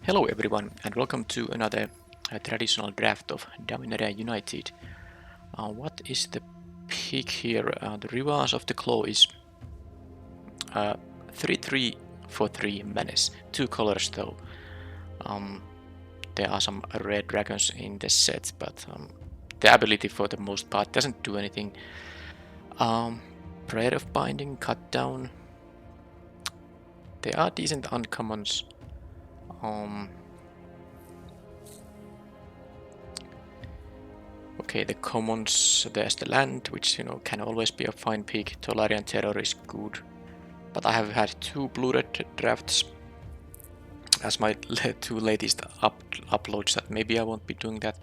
Hello everyone and welcome to another traditional draft of Dominaria United. What is the pick here? The reverse of the claw is 3-3 for 3 menace. Two colors though. Um, there are some red dragons in the set, but the ability for the most part doesn't do anything. Prayer of Binding, Cut Down. They are decent uncommons. Okay, the commons, there's the land, which can always be a fine pick. Tolarian Terror is good. But I have had two blue-red drafts as my two latest uploads, that maybe I won't be doing that.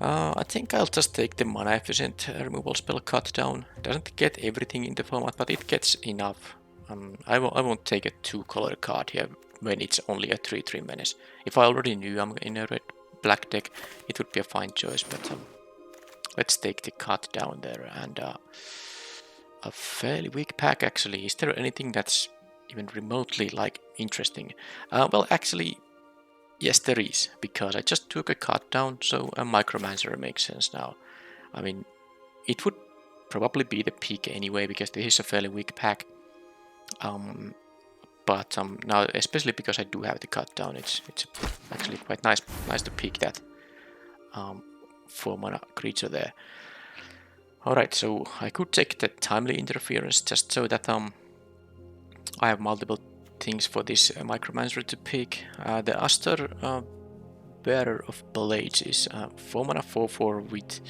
I think I'll just take the mana efficient removal spell Cut Down. Doesn't get everything in the format, but it gets enough. I won't take a 2-color card here when it's only a 3-3 menace. If I already knew I'm in a red-black deck, it would be a fine choice, but let's take the Cut Down there. And a fairly weak pack actually. Is there anything that's even remotely like interesting? Well, actually, yes, there is, because I just took a Cut Down, so a Micromancer makes sense now. I mean, it would probably be the pick anyway, because this is a fairly weak pack. But now, especially because I do have the Cut Down, it's actually quite nice to pick that 4-mana creature there. Alright, so I could take the Timely Interference just so that I have multiple things for this Micromancer to pick. The Aster Bearer of Blades is 4-mana 4/4 with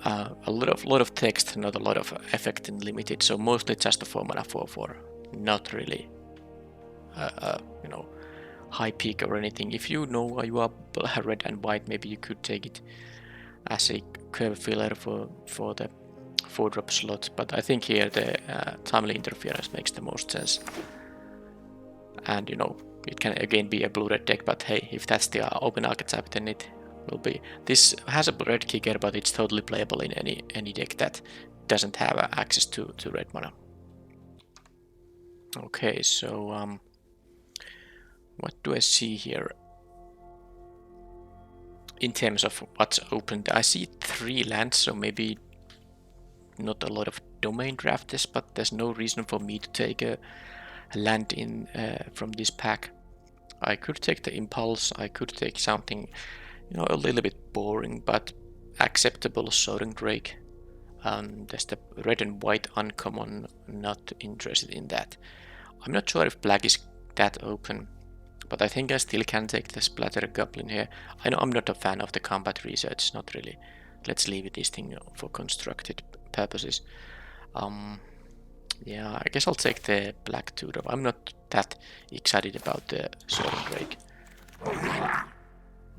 a lot of text, not a lot of effect and limited, so mostly just a 4-mana 4/4. Not really high peak or anything. If you know you are red and white, maybe you could take it as a curve filler for the 4-drop slot, but I think here the Timely Interference makes the most sense. And it can again be a blue-red deck, but hey, if that's the open archetype, then it will be. This has a red kicker, but it's totally playable in any deck that doesn't have access to red mana. Okay, so what do I see here in terms of what's opened? I see 3 lands, so maybe not a lot of domain drafters, but there's no reason for me to take a land in from this pack. I could take the Impulse, I could take something a little bit boring but acceptable, Soaring Drake. There's the red and white uncommon, not interested in that. I'm not sure if black is that open, but I think I still can take the Splatter Goblin here. I know I'm not a fan of the combat research, not really. Let's leave this thing for constructed purposes. Yeah, I guess I'll take the black 2-drop. I'm not that excited about the Soaring Drake.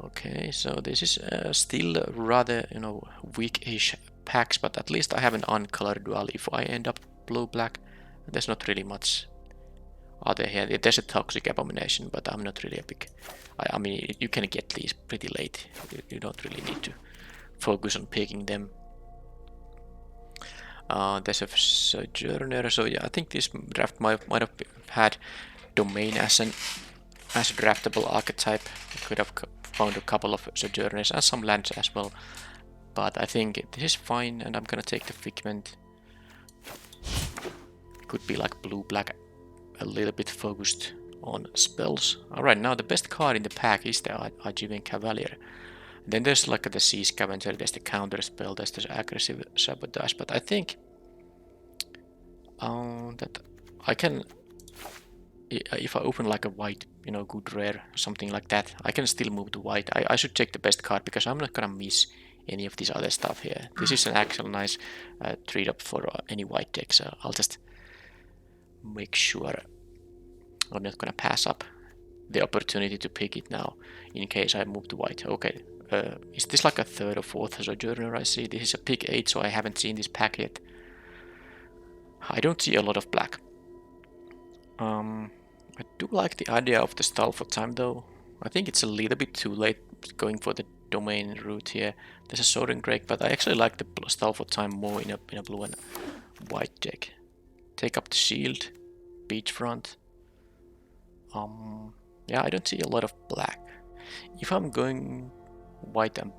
Okay, so this is still rather, weak-ish packs, but at least I have an uncolored dual. If I end up blue-black, there's not really much other here. There's a Toxic Abomination, but I'm not really a big... I mean, you can get these pretty late. You don't really need to focus on picking them. There's a Sojourner, so yeah, I think this draft might have had Domain as a draftable archetype. I could have found a couple of Sojourners and some lands as well, but I think this is fine, and I'm gonna take the Figment. Could be like blue-black, a little bit focused on spells. Alright, now the best card in the pack is the Argivian Cavalier. Then there's like the Sea Scavenger, there's the counter spell, there's the aggressive sabotage, but I think that I can, if I open like a white, good rare, something like that, I can still move to white. I should take the best card because I'm not gonna miss any of this other stuff here. This is an actual nice trade up for any white deck, so I'll just make sure I'm not gonna pass up the opportunity to pick it now in case I move to white. Okay, is this like a 3rd or 4th Sojourner I see? This is a pick 8, so I haven't seen this pack yet. I don't see a lot of black. I do like the idea of the Stall for Time though. I think it's a little bit too late going for the domain route here. There's a Soaring Drake, but I actually like the Stall for Time more in a blue and white deck. Take up the Shield, Beachfront. Yeah, Yeah, I don't see a lot of black. If I'm going white and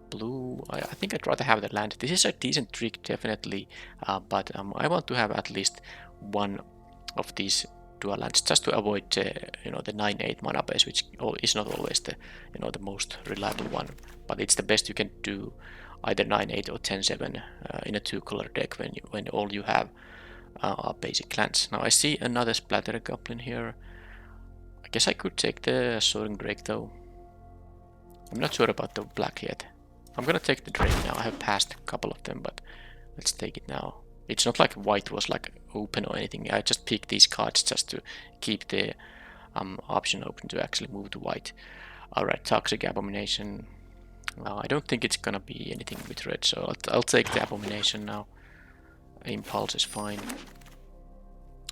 blue, I think I'd rather have the land. This is a decent trick, definitely, but I want to have at least one of these dual lands just to avoid the 9/8 mana base, which is not always the the most reliable one, but it's the best you can do, either 9/8 or 10/7 in a 2-color deck when all you have are basic lands. Now I see another Splatter Goblin here. I guess I could take the Soaring Drake though. I'm not sure about the black yet. I'm gonna take the Drake now. I have passed a couple of them, but let's take it now. It's not like white was like open or anything. I just picked these cards just to keep the option open to actually move to white. Alright, Toxic Abomination. I don't think it's gonna be anything with red, so I'll take the Abomination now. Impulse is fine.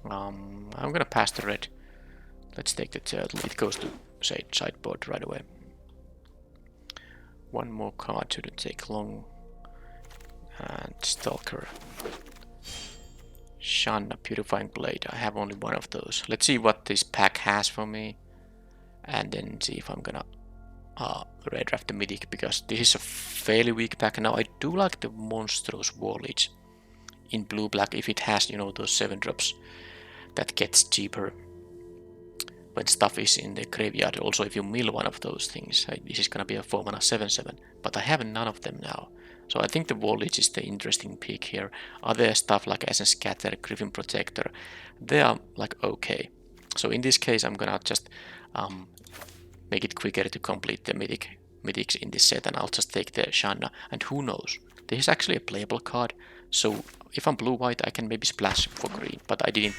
I'm gonna pass the red. Let's take the turtle. It goes to sideboard right away. One more card shouldn't take long. And Stalker. Shanna, Purifying Blade. I have only one of those. Let's see what this pack has for me. And then see if I'm gonna red draft the Mythic, because this is a fairly weak pack. Now I do like the Monstrous Warleech in blue-black if it has, those 7-drops that gets cheaper when stuff is in the graveyard. Also, if you mill one of those things, this is gonna be a 4-mana 7/7, but I have none of them now. So I think the Warleech is the interesting pick here. Other stuff like Essence Scatter, Griffin Protector, they are like okay. So in this case, I'm gonna just make it quicker to complete the mythics in this set, and I'll just take the Shanna. And who knows? This is actually a playable card. So if I'm blue-white, I can maybe splash for green, but I didn't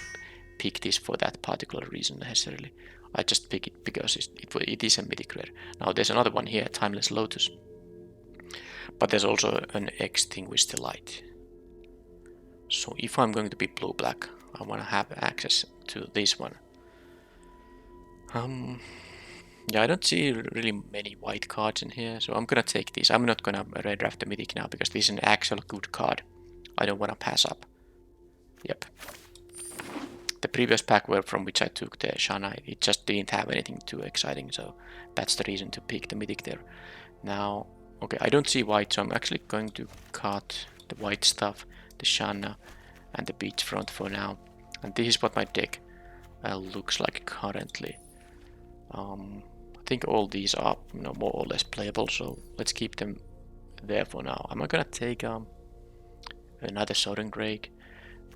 pick this for that particular reason necessarily. I just pick it because it is a mythic rare. Now there's another one here, Timeless Lotus. But there's also an Extinguish the Light. So if I'm going to be blue-black, I want to have access to this one. Yeah, I don't see really many white cards in here, so I'm gonna take this. I'm not gonna red draft the mythic now because this is an actual good card. I don't want to pass up. Yep. The previous pack from which I took the Shanna, it just didn't have anything too exciting, so that's the reason to pick the mythic there. Now, okay, I don't see white, so I'm actually going to cut the white stuff, the Shanna, and the Beachfront for now. And this is what my deck looks like currently. I think all these are more or less playable, so let's keep them there for now. Am I gonna take another Soaring Drake?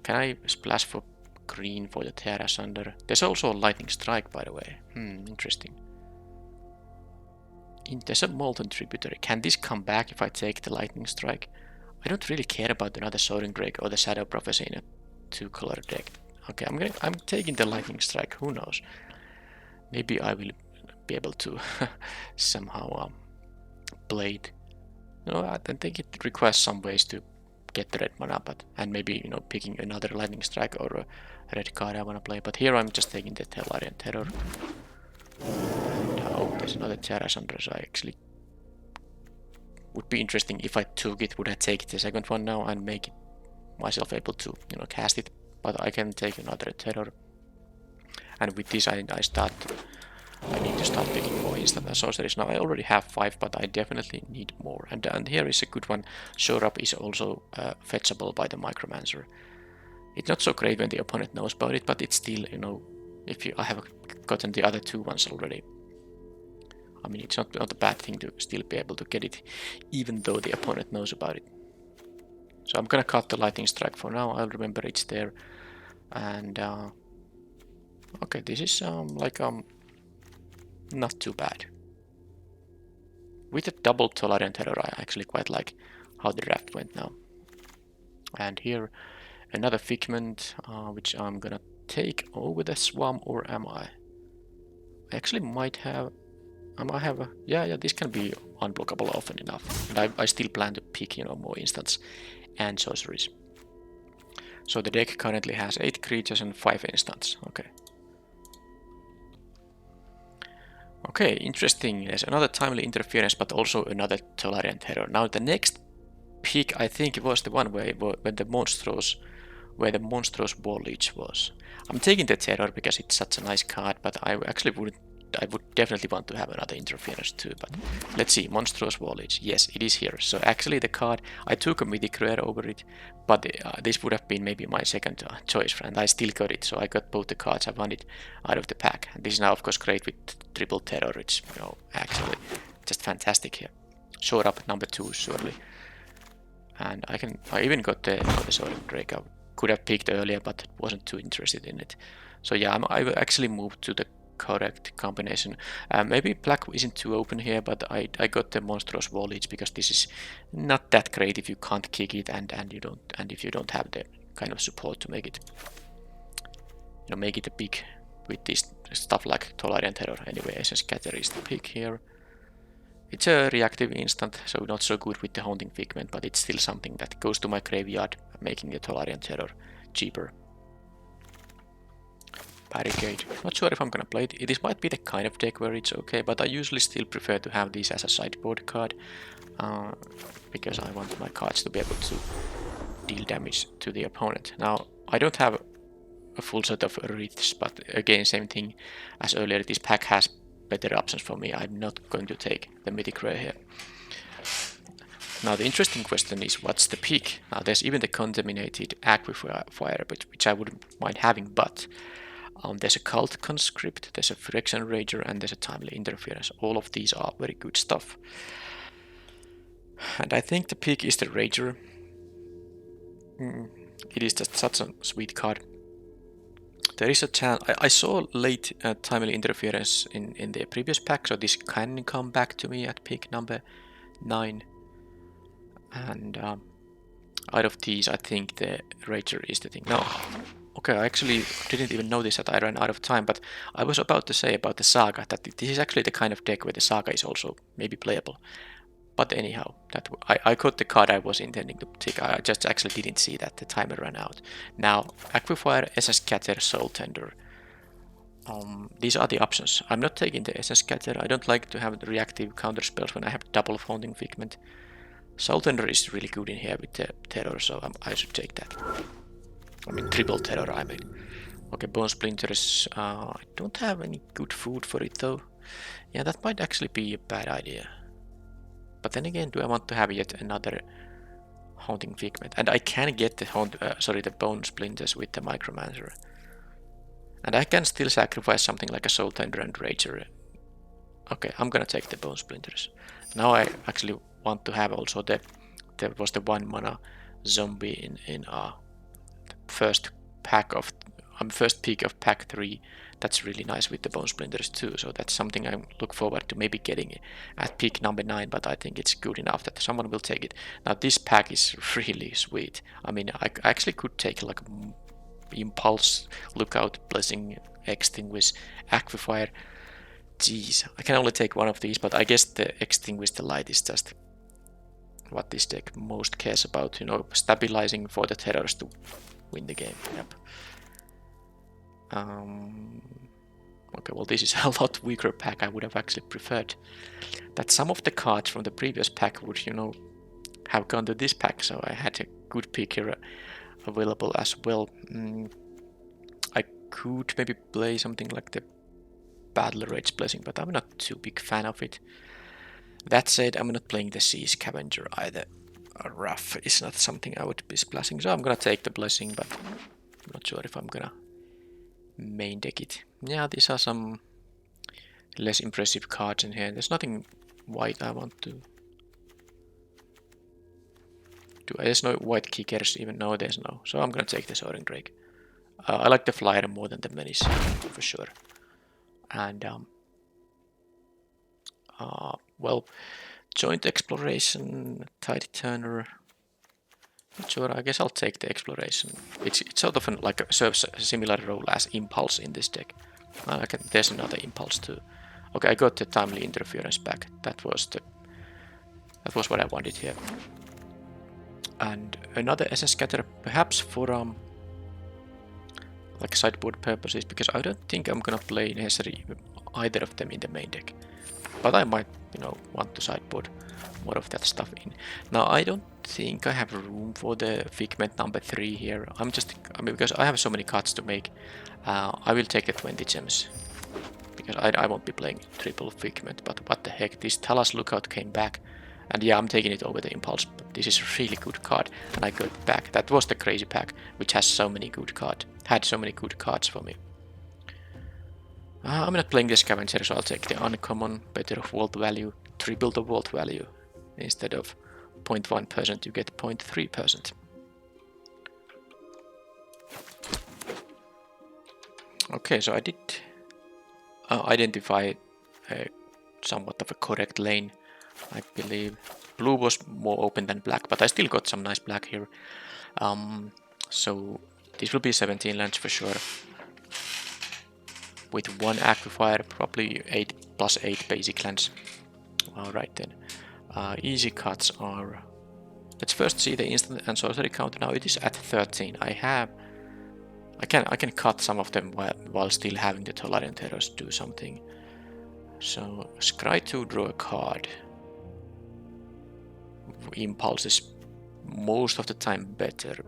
Can I splash for green for the Terra Sunder? There's also a Lightning Strike, by the way. Interesting. There's a Molten Tributary. Can this come back if I take the Lightning Strike? I don't really care about another Soaring Drake or the Shadow Prophecy in a 2-color deck. Okay, I'm taking the Lightning Strike. Who knows? Maybe I will be able to somehow play it. I think it requires some ways to get the red mana, and maybe picking another Lightning Strike or a red card I want to play. But here I'm just taking the Tellarian Terror. And, there's another Terra Sunder, so I actually would be interesting if I took it. Would I take the second one now and make myself able to cast it? But I can take another Terror. And with this I need to start picking more instant sorceries. Now I already have 5, but I definitely need more. And here is a good one. Shore Up is also fetchable by the Micromancer. It's not so great when the opponent knows about it, but it's still, if I have gotten the other 2 ones already. I mean, it's not a bad thing to still be able to get it, even though the opponent knows about it. So I'm gonna cut the Lightning Strike for now. I'll remember it's there. And okay, this is not too bad. With the double Tolarian Terror, I actually quite like how the draft went now. And here, another Figment, which I'm gonna take over the Swarm, or am I? I actually might have... I have a... Yeah, this can be unblockable often enough. And I still plan to pick, more instants and sorceries. So the deck currently has 8 creatures and 5 instants. Okay. Okay, interesting. There's another Timely Interference, but also another Tolarian Terror. Now the next pick, I think, was the one where the Monstrous Warleech was. I'm taking the Terror because it's such a nice card, but I actually I would definitely want to have another interference too, but let's see. Monstrous Foliage. Yes, it is here. So actually the card, I took a Mythic Rare over it, but this would have been maybe my second choice, and I still got it. So I got both the cards I wanted out of the pack. And this is now of course great with triple terror. It's, you know, actually just fantastic here. Short up number 2 surely. And I even got the Soaring Drake. I could have picked earlier, but wasn't too interested in it. So yeah, I will actually move to the correct combination. Maybe black isn't too open here, but I got the Monstrous Foliage because this is not that great if you can't kick it and if you don't have the kind of support to make it, you know, make it a big with this stuff like Tolarian Terror. Anyway, Essence Scatter is the pick here. It's a reactive instant, so not so good with the Haunting Figment, but it's still something that goes to my graveyard, making the Tolarian Terror cheaper. Barricade. Not sure if I'm gonna play it. This might be the kind of deck where it's okay, but I usually still prefer to have this as a sideboard card, because I want my cards to be able to deal damage to the opponent. Now, I don't have a full set of wreaths, but again, same thing as earlier, this pack has better options for me. I'm not going to take the Mythic Rare here. Now the interesting question is, what's the pick? Now there's even the Contaminated Aquifer, which I wouldn't mind having, but there's a Cult Conscript, there's a Phyrexian Rager, and there's a Timely Interference. All of these are very good stuff. And I think the pick is the Rager. It is just such a sweet card. There is a chance. I saw late Timely Interference in the previous pack, so this can come back to me at pick number 9. And out of these, I think the Rager is the thing. No, okay, I actually didn't even notice that I ran out of time, but I was about to say about the Saga that this is actually the kind of deck where the Saga is also maybe playable. But anyhow, I got the card I was intending to take. I just actually didn't see that the timer ran out. Now, Aquifer, Essence Scatter, Soul Tender. These are the options. I'm not taking the Essence Scatter. I don't like to have the reactive counter spells when I have double Haunting Figment. Soul Tender is really good in here with the Terror, so I should take that. I mean, triple Terror, I mean. Okay, Bone Splinters. I don't have any good food for it, though. Yeah, that might actually be a bad idea. But then again, do I want to have yet another Haunting Figment? And I can get the Bone Splinters with the Micromancer. And I can still sacrifice something like a Soul Tender and Rager. Okay, I'm gonna take the Bone Splinters. Now I actually want to have also there was the 1 mana zombie in first pick of pack 3. That's really nice with the Bone Splinters too, so that's something I look forward to maybe getting at pick number 9, but I think it's good enough that someone will take it. Now this pack is really sweet. I mean, I actually could take like Impulse, Lookout, Blessing, Extinguish, Aquifer. Jeez, I can only take one of these, but I guess the Extinguish the Light is just what this deck most cares about, you know, stabilizing for the terrors to win the game. Yep. Okay, well this is a lot weaker pack. I would have actually preferred that some of the cards from the previous pack would, you know, have gone to this pack, so I had a good pick here available as well. I could maybe play something like the Battle Rage Blessing, but I'm not too big fan of it. That said, I'm not playing the Sea Scavenger either. Rough is not something I would be splashing, so I'm gonna take the Blessing, but I'm not sure if I'm gonna main deck it. Yeah, these are some less impressive cards in here. There's nothing white I want to do. There's no white kickers even. No, there's no. So I'm gonna take the Soaring Drake. I like the Flyer more than the Menace, for sure. And well, Joint Exploration, Tide Turner. Not sure. I guess I'll take the Exploration. It's sort of serves a similar role as Impulse in this deck. There's another Impulse too. Okay, I got the Timely Interference back. That was what I wanted here. And another Essence Scatter, perhaps for like sideboard purposes, because I don't think I'm gonna play necessarily either of them in the main deck. But I might, you know, want to sideboard more of that stuff in. Now I don't think I have room for the Figment number 3 here. I mean, because I have so many cards to make, I will take the 20 gems. because I won't be playing triple Figment, but what the heck, this Talas Lookout came back, and yeah, I'm taking it over the Impulse, but this is a really good card, and I got it back. That was the crazy pack, which has so many good cards, had so many good cards for me. I'm not playing the Scavenger, so I'll take the uncommon, better vault value, triple the vault value. Instead of 0.1%, you get 0.3%. Okay, so I did identify somewhat of a correct lane, I believe. Blue was more open than black, but I still got some nice black here. So this will be 17 lands for sure. With one Aquifer, probably 8 plus 8 basic lands. Alright then. Easy cuts are... Let's first see the instant and sorcery count. Now it is at 13. I can cut some of them while still having the Tolarian Terrors do something. So scry 2, draw a card. Impulse is most of the time better.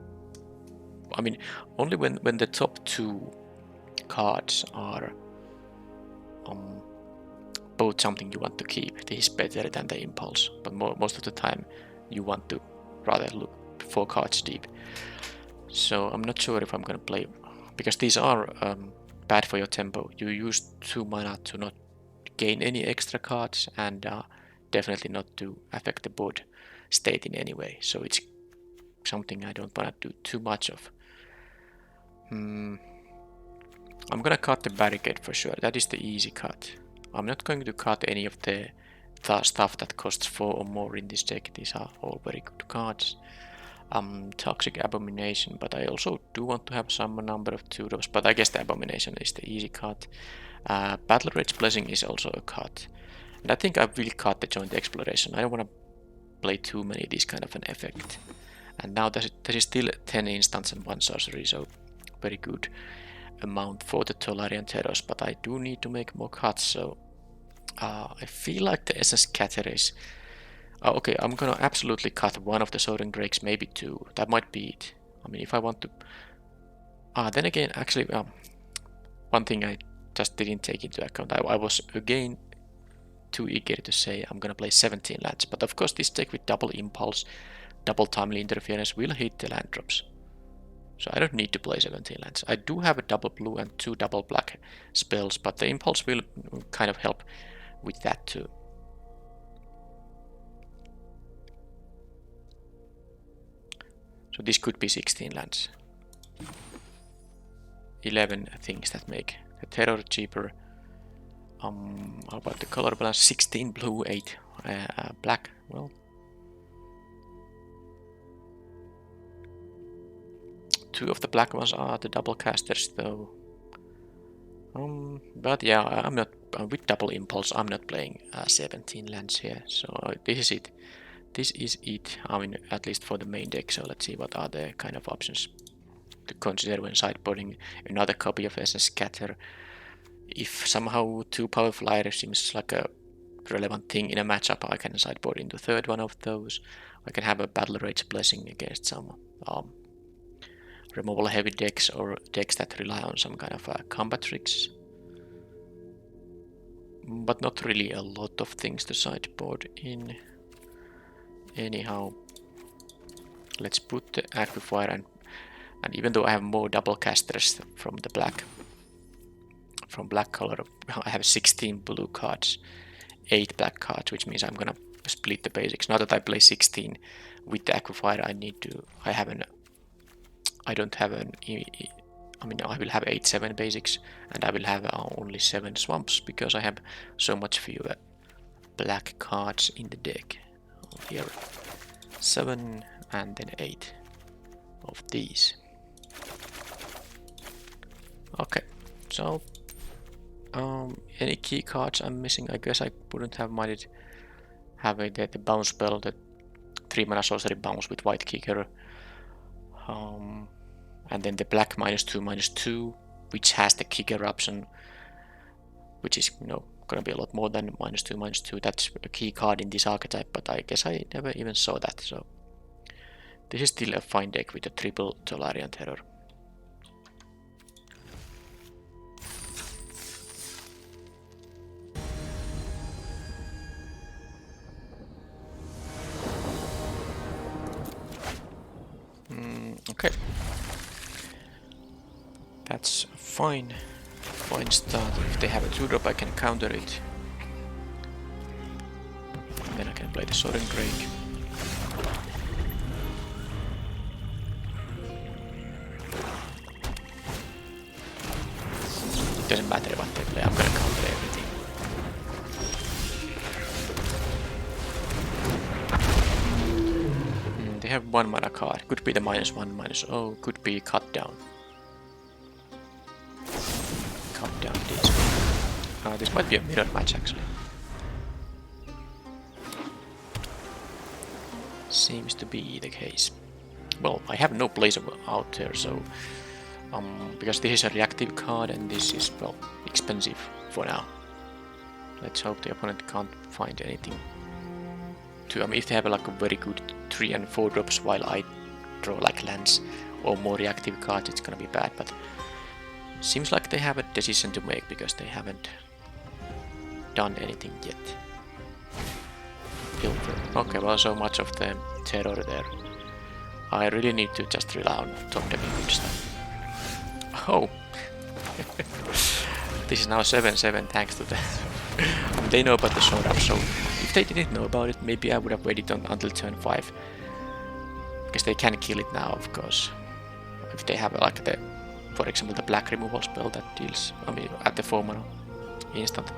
I mean, only when the top 2 cards are both something you want to keep. This is better than the Impulse, but most of the time you want to rather look 4 cards deep. So I'm not sure if I'm gonna play, because these are bad for your tempo. You use 2 mana to not gain any extra cards, and definitely not to affect the board state in any way. So it's something I don't want to do too much of. I'm gonna cut the Barricade for sure. That is the easy cut. I'm not going to cut any of the stuff that costs 4 or more in this deck. These are all very good cards. Toxic Abomination, but I also do want to have some number of 2-drops, but I guess the Abomination is the easy cut. Battle Rage Blessing is also a cut. And I think I will cut the Joint Exploration. I don't want to play too many this kind of an effect. And now there is still 10 instants and 1 sorcery, so very good amount for the Tolarian Terrors, but I do need to make more cuts, so I feel like the Essence Scatter is... okay, I'm gonna absolutely cut one of the Soaring Drakes, maybe 2. That might be it. I mean, if I want to... then again, actually, one thing I just didn't take into account. I was again too eager to say I'm gonna play 17 lands, but of course this deck with double Impulse, double Timely Interference will hit the land drops. So I don't need to play 17 lands. I do have a double blue and 2 double black spells, but the Impulse will kind of help with that too. So this could be 16 lands. 11 things that make the terror cheaper. How about the color balance? 16 blue, 8 black. Well, 2 of the black ones are the double casters though. But yeah, I'm not with double Impulse. I'm not playing 17 lands here. So this is it. This is it. I mean, at least for the main deck. So let's see what are the kind of options to consider when sideboarding another copy of Essence Scatter. If somehow 2 Power Flyer seems like a relevant thing in a matchup, I can sideboard into 3rd one of those. I can have a Battle Rage Blessing against some removal heavy decks or decks that rely on some kind of combat tricks. But not really a lot of things to sideboard in. Anyhow, let's put the Aquifer, and even though I have more double casters from the black color, I have 16 blue cards, 8 black cards, which means I'm gonna split the basics. Now that I play 16 with the Aquifer, I don't have an... I mean, I will have 8-7 basics, and I will have only 7 swamps, because I have so much fewer black cards in the deck. Here, 7 and then 8 of these. Okay, so any key cards I'm missing? I guess I wouldn't have minded having the bounce spell, the 3 mana sorcery bounce with white kicker. And then the black -2/-2, which has the kicker option, which is, gonna be a lot more than -2/-2. That's a key card in this archetype, but I guess I never even saw that. So this is still a fine deck with a triple Tolarian Terror. Okay. That's fine. Fine start. If they have a 2-drop, I can counter it. Then I can play the Soren Drake. It doesn't matter what they play, I'm gonna counter everything. They have 1 mana card. Could be the -1, -0, could be cut down. Cut down this. This might be a mirror match actually. Seems to be the case. Well, I have no place out there, so because this is a reactive card and this is, well, expensive for now. Let's hope the opponent can't find anything to, if they have like a very good 3 and 4 drops while I draw like lands or more reactive cards, it's gonna be bad, but seems like they have a decision to make because they haven't done anything yet. Filter. Okay, well, so much of the terror there. I really need to just rely on top decking good stuff. Oh! This is now 7-7 thanks to the... They know about the sword up, so if they didn't know about it, maybe I would have waited until turn 5. Because they can kill it now, of course. If they have like the, for example, the black removal spell that deals, at the 4 mana instant.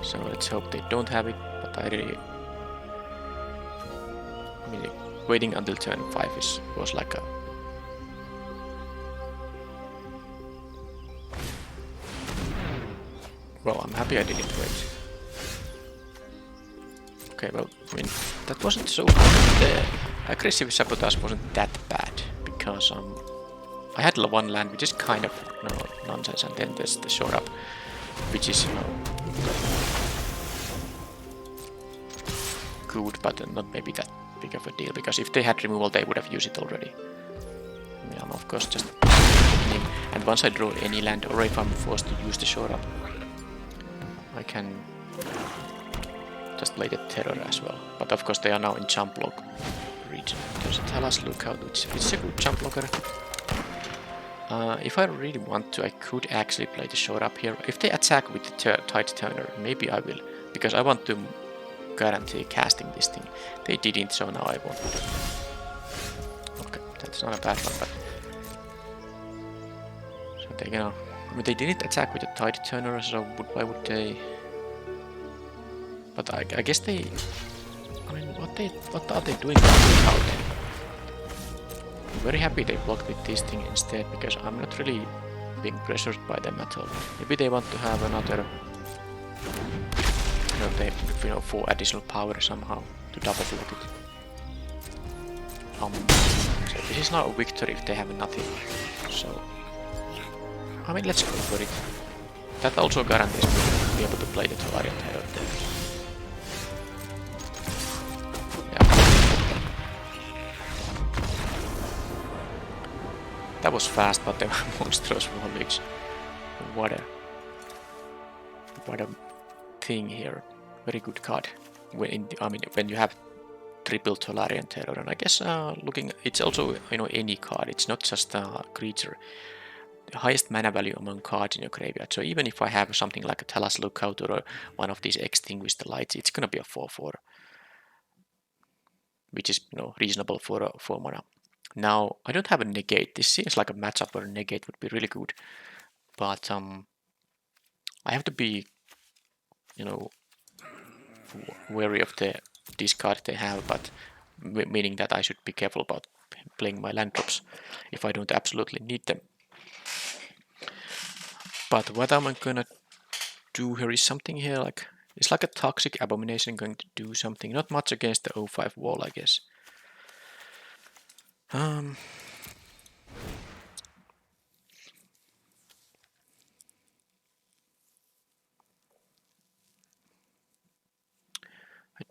So let's hope they don't have it, but I really... waiting until turn 5 was like a... Well, I'm happy I didn't wait. Okay, well, that wasn't so bad. The aggressive sabotage wasn't that bad, because I had 1 land, which is kind of nonsense, and then there's the short up, which is, good, but not maybe that big of a deal, because if they had removal, they would have used it already. I'm of course just... And once I draw any land, or if I'm forced to use the short up, I can just play the terror as well. But of course they are now in jump block region. There's a Talas Lookout, which is a good jump blocker. If I really want to, I could actually play the short up here. If they attack with the Tide Turner, maybe I will, because I want to guarantee casting this thing. They didn't, so now I won't. Okay, that's not a bad one, but... So they gonna... they didn't attack with the Tide Turner, so why would they... But I guess they... what are they doing out there? I'm very happy they blocked with this thing instead, because I'm not really being pressured by them at all. Maybe they want to have another... they 4 additional power somehow to double block it. So this is now a victory if they have nothing. So... let's go for it. That also guarantees me to be able to play the Dominaria United there. Yeah. That was fast, but they were monstrous voltage. What a thing here. Very good card. When you have triple Tolarian Terror, and I guess it's also any card. It's not just a creature. The highest mana value among cards in your graveyard. So even if I have something like a Talas Lookout or one of these Extinguish the Lights, it's gonna be a 4/4, which is reasonable for a 4 mana. Now I don't have a negate. This seems like a matchup where a negate would be really good, but I have to be wary of the discard they have, but meaning that I should be careful about playing my land drops if I don't absolutely need them. But what am I gonna do here is something here like... It's like a Toxic Abomination going to do something. Not much against the 0/5 wall, I guess. I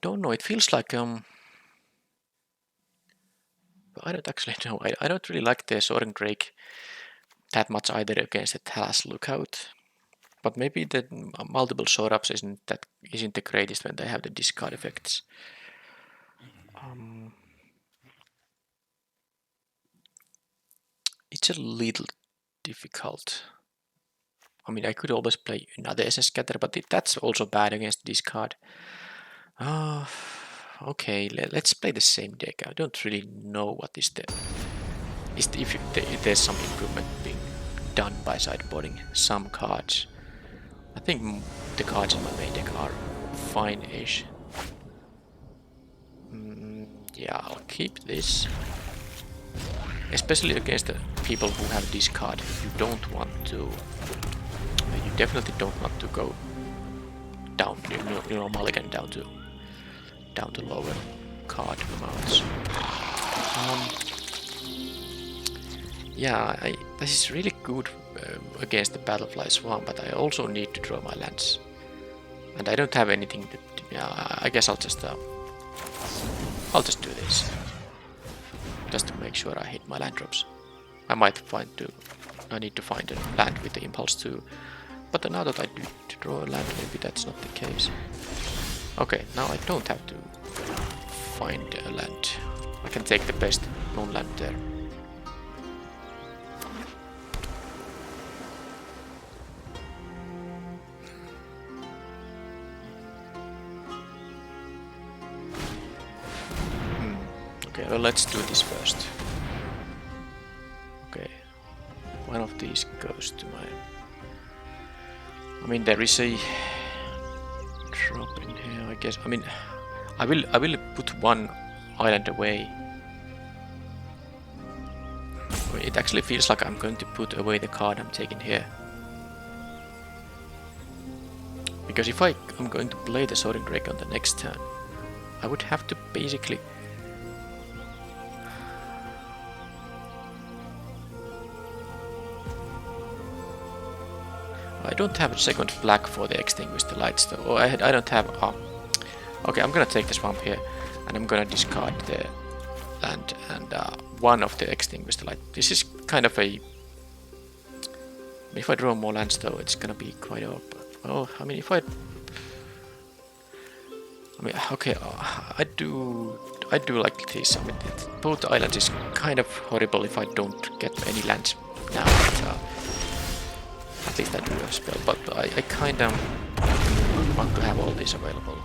don't know. It feels like I don't actually know. I don't really like the Soren Drake that much either against the Talas Lookout. But maybe the multiple short-ups isn't the greatest when they have the discard effects. it's a little difficult. I mean, I could always play another SS Scatter, but that's also bad against this card. Okay, let's play the same deck. I don't really know what is the... if there's some improvement being done by sideboarding some cards. I think the cards in my main deck are fine-ish. Yeah, I'll keep this. Especially against the people who have this card. You don't want to... you definitely don't want to go down, you know, mulligan down to lower card amounts. Yeah, this is really good against the Battlefly Swarm, but I also need to draw my lands. And I don't have anything to... yeah, I guess I'll just do this. Just to make sure I hit my land drops. I might I need to find a land with the Impulse too. But now that I do to draw a land, maybe that's not the case. Okay, now I don't have to find a land. I can take the best known land there. Okay, well, let's do this first. Okay, one of these goes to my... I mean, there is a drop in here, I guess. I mean, I will put one island away. It actually feels like I'm going to put away the card I'm taking here. Because if I'm going to play the Soaring Drake on the next turn, I would have to basically... I don't have a second black for the Extinguish the Lights though. Oh, I don't have... okay, I'm gonna take the Swamp here and I'm gonna discard the land and one of the Extinguish the Light. This is kind of a... if I draw more lands though, it's gonna be quite open. Oh, I mean, if I... I mean, okay, I do like this. I mean, both islands is kind of horrible if I don't get any lands now. But, at least I do a spell, but I kind of want to have all these available.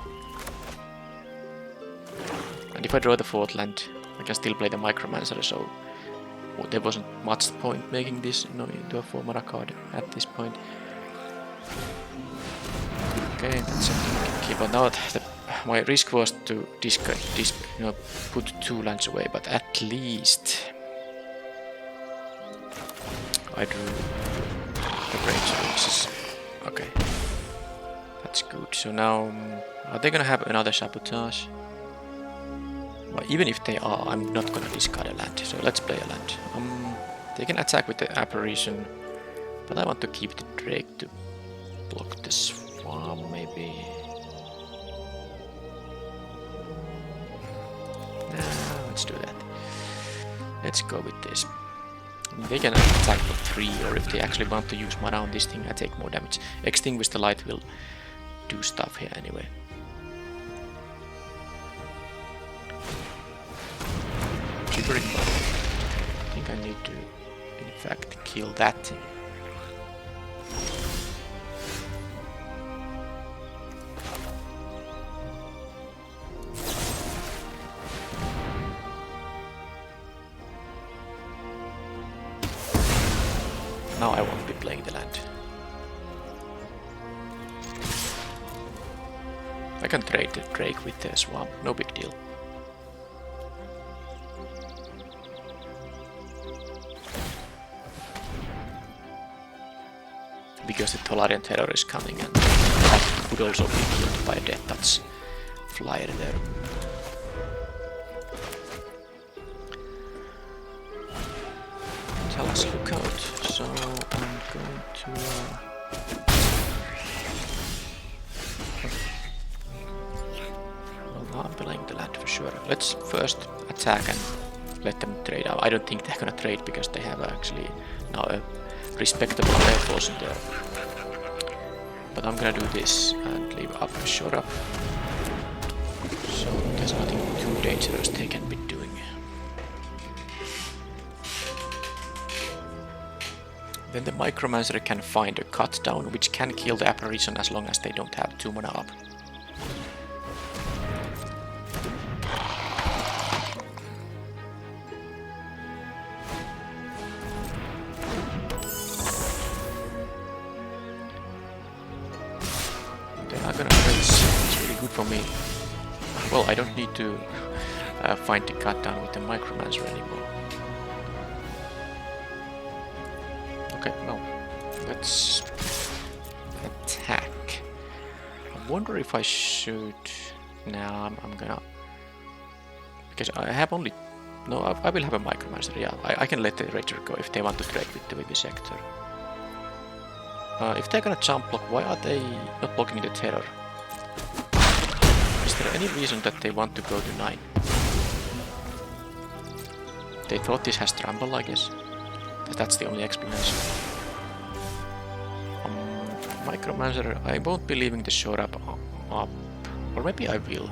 And if I draw the fourth land, I can still play the Micromancer, so there wasn't much point making this, you know, into a 4-mana card at this point. Okay, that's something I can keep on. Now my risk was to discard this, you know, put 2 lands away, but at least I drew the Great Sphinxes. Okay, that's good. So now, are they gonna have another Sabotage? Well, even if they are, I'm not gonna discard a land. So let's play a land. They can attack with the Apparition, but I want to keep the Drake to block the Swarm, maybe. Nah, let's do that. Let's go with this. They can attack for 3, or if they actually want to use mana on this thing, I take more damage. Extinguish the Light will do stuff here anyway. Gibbering Ball. I think I need to, in fact, kill that thing. Now I won't be playing the land. I can trade the Drake with the Swamp, no big deal. Because the Tolarian Terror is coming and that could also be killed by a Death Touch flyer there. Tell us, look out. So I'm going to... well, now I'm playing the land for sure. Let's first attack and let them trade out. I don't think they're gonna trade because they have actually now a respectable air force in there. But I'm gonna do this and leave up a shore up. So there's nothing too dangerous they can be doing. Then the Micromancer can find a cut down, which can kill the apparition as long as they don't have 2 mana up. They are gonna raise. It's really good for me. Well, I don't need to find the cut down with the Micromancer anymore. Okay, well, let's attack. I wonder if I should. Now I'm gonna, because I have only. No, I will have a Micromancer. Yeah, I can let the Ranger go if they want to trade with the Vivisector. If they're gonna jump block, why are they not blocking the Terror? Is there any reason that they want to go to 9? They thought this has Trample, I guess. That's the only explanation. Micromancer, I won't be leaving the shore up. Or maybe I will.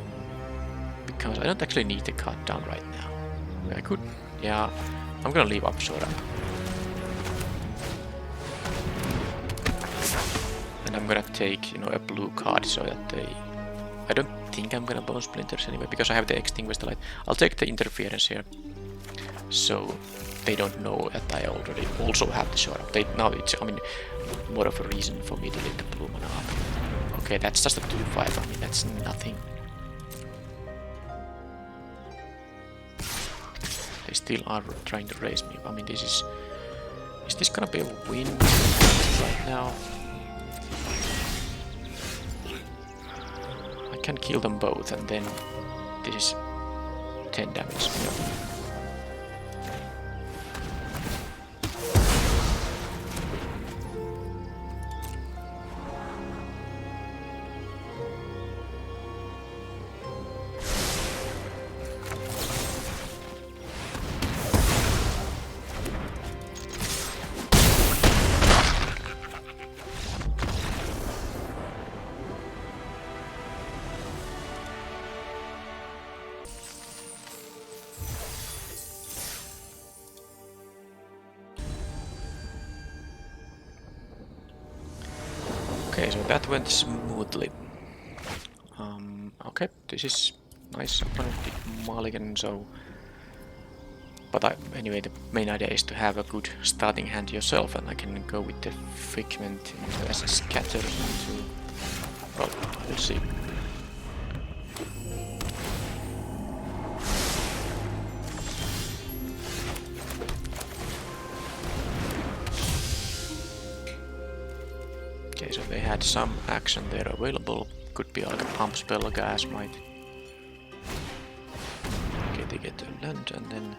Because I don't actually need the cut down right now. I could, yeah, I'm gonna leave up shore up. And I'm gonna take, you know, a blue card so that they... I don't think I'm gonna Bone Splinters anyway, because I have the Extinguish the Light. I'll take the Interference here. So they don't know that I already also have the shore up. Now it's, I mean, more of a reason for me to let the blue mana up. Okay, that's just a 2-5, I mean, that's nothing. They still are trying to raise me. I mean, this is this gonna be a win right now? I can kill them both and then this is 10 damage. Okay, so that went smoothly. Okay, this is nice. Opponent did mulligan, so... But anyway, the main idea is to have a good starting hand yourself, and I can go with the Figment as a scatter into... Well, we'll see. Okay, so they had some action there available. Could be like a pump spell, a gas might. Okay, they get a land and then...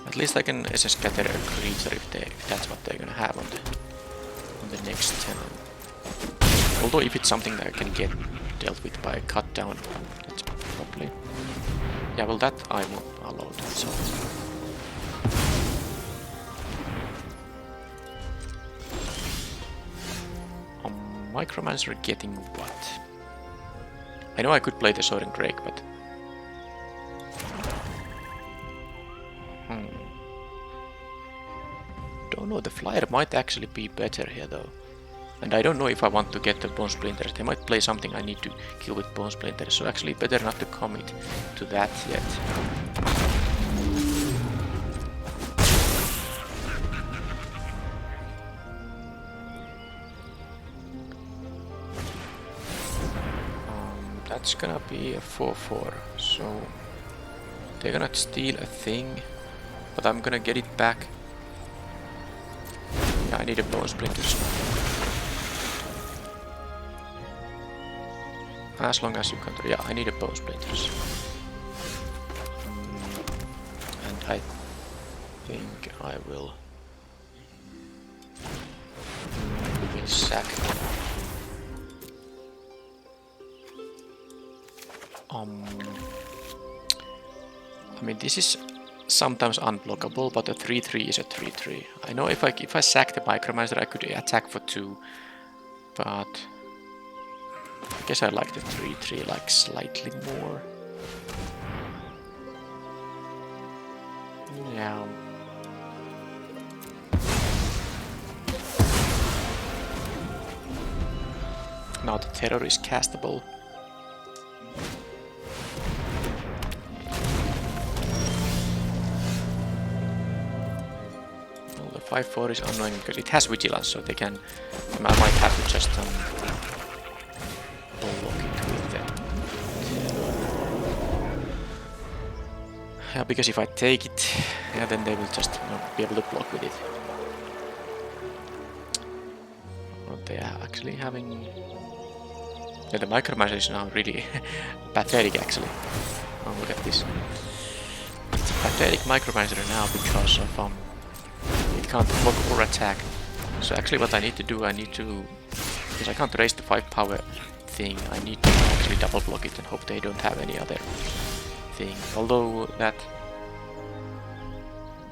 At least I can SS scatter a creature if that's what they're gonna have on the next turn. Although if it's something that I can get dealt with by a cut down, that's probably... Yeah, well that I won't allow that, so... Micromancer getting what? I know I could play the Soaring Drake, but... Don't know, the Flyer might actually be better here though. And I don't know if I want to get the Bone Splinters. They might play something I need to kill with Bone Splinters, so actually better not to commit to that yet. That's gonna be a 4-4, so they're gonna steal a thing, but I'm gonna get it back. Yeah, I need a Bone Splinters. As long as you counter, yeah, I need a Bone Splinters. And I think I will sack them. I mean, this is sometimes unblockable, but a 3-3 is a 3-3. I know if I sack the Micromancer, I could attack for 2, but I guess I like the 3-3 like slightly more. Yeah. now the terror is castable. Well, the 5-4 is annoying because it has vigilance, so they can. I might have to just block it with the terror. Yeah, because if I take it, yeah, then they will just be able to block with it. Well, they are actually having. Yeah, the micromancer is now really pathetic actually. Oh, look at this. It's a pathetic micromancer now because of it can't block or attack. So actually what I need to do, because I can't raise the 5 power thing, I need to actually double block it and hope they don't have any other thing. Although that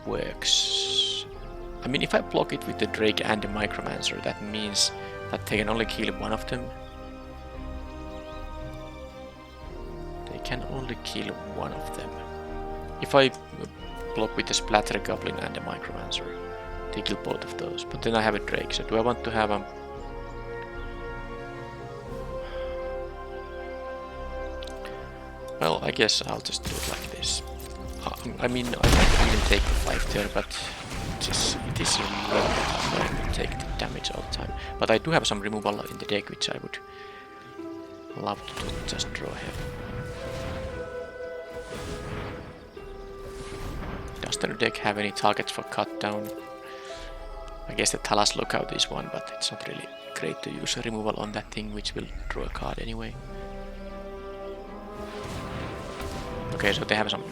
works. I mean, if I block it with the Drake and the micromancer, that means that they can only kill one of them. Can only kill one of them. If I block with the Splatter Goblin and the Micromancer, they kill both of those. But then I have a Drake, so do I want to have a... Well, I guess I'll just do it like this. I mean, I might even take the 5 there, but it is really tough. I will take the damage all the time. But I do have some removal in the deck, which I would love to do, just draw here. Does the deck have any targets for cut down? I guess the Talas Lookout is one, but it's not really great to use a removal on that thing, which will draw a card anyway. Okay, so they have some...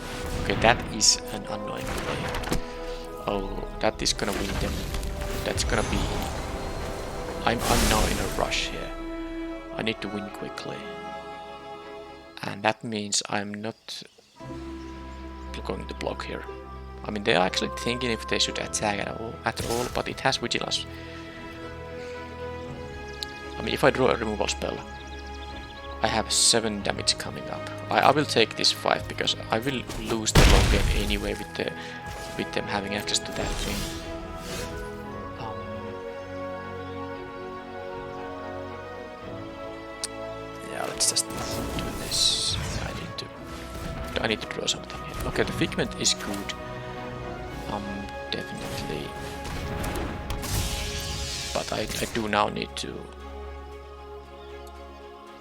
Okay, that is an annoying play. Oh, that is gonna win them. That's gonna be... I'm now in a rush here. I need to win quickly. And that means I'm not going to block here. I mean, they are actually thinking if they should attack at all, but it has vigilance. I mean, if I draw a removal spell, I have 7 damage coming up. I will take this 5 because I will lose the long game anyway with them having access to that thing. Yeah, let's just do this. I need to draw something here. Okay, the Figment is good. Definitely. But I do now need to...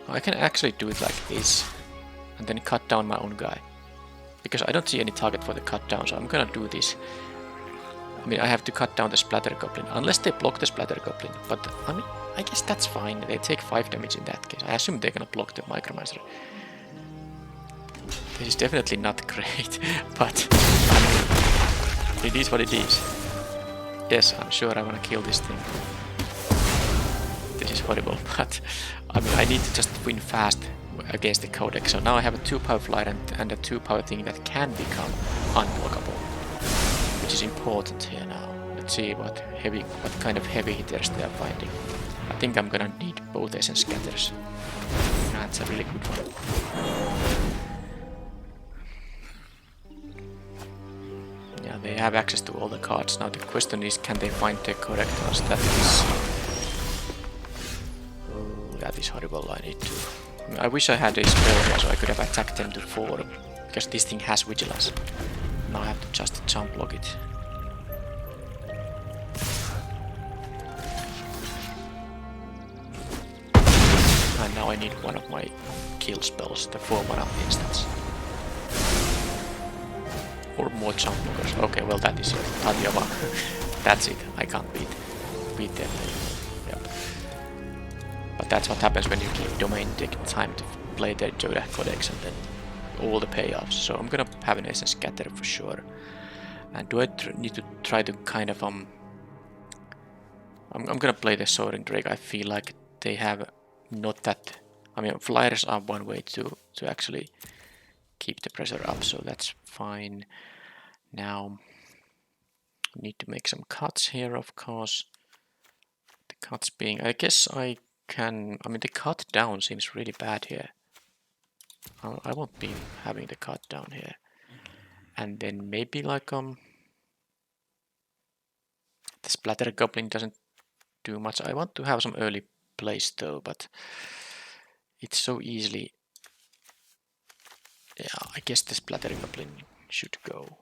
I can actually do it like this and then cut down my own guy. Because I don't see any target for the cut down, so I'm gonna do this. I mean, I have to cut down the Splatter Goblin, unless they block the Splatter Goblin. But, I mean, I guess that's fine. They take 5 damage in that case. I assume they're gonna block the Micromancer. This is definitely not great, but I mean, it is what it is. Yes, I'm sure I want to kill this thing. This is horrible, but I mean, I need to just win fast against the Codex. So now I have a 2-power flyer and a 2-power thing that can become unblockable, which is important here now. Let's see what kind of heavy hitters they are finding. I think I'm gonna need both Essence Scatters. That's a really good one. Yeah, they have access to all the cards. Now the question is, can they find the correct ones? That is horrible. I wish I had a spell here so I could have attacked them to 4, because this thing has vigilance. Now I have to just jump block it. And now I need one of my kill spells, the 4-mana instance. Or more jump blockers. Okay, well that is it. Tadjava. That's it. I can't beat them. Yep. But that's what happens when you give domain taking time to play the Joda Codex and then all the payoffs. So I'm gonna have an Essence Scatter for sure. And do I need to try to kind of I'm gonna play the Soaring Drake. I feel like they have not that... I mean, flyers are one way to actually keep the pressure up, so that's fine. Now, need to make some cuts here, of course. The cuts being... I guess I can... I mean, the cut down seems really bad here. I won't be having the cut down here. And then maybe like... the Splatter Goblin doesn't do much. I want to have some early place though, but it's so easily... Yeah, I guess this Splattering Goblin should go.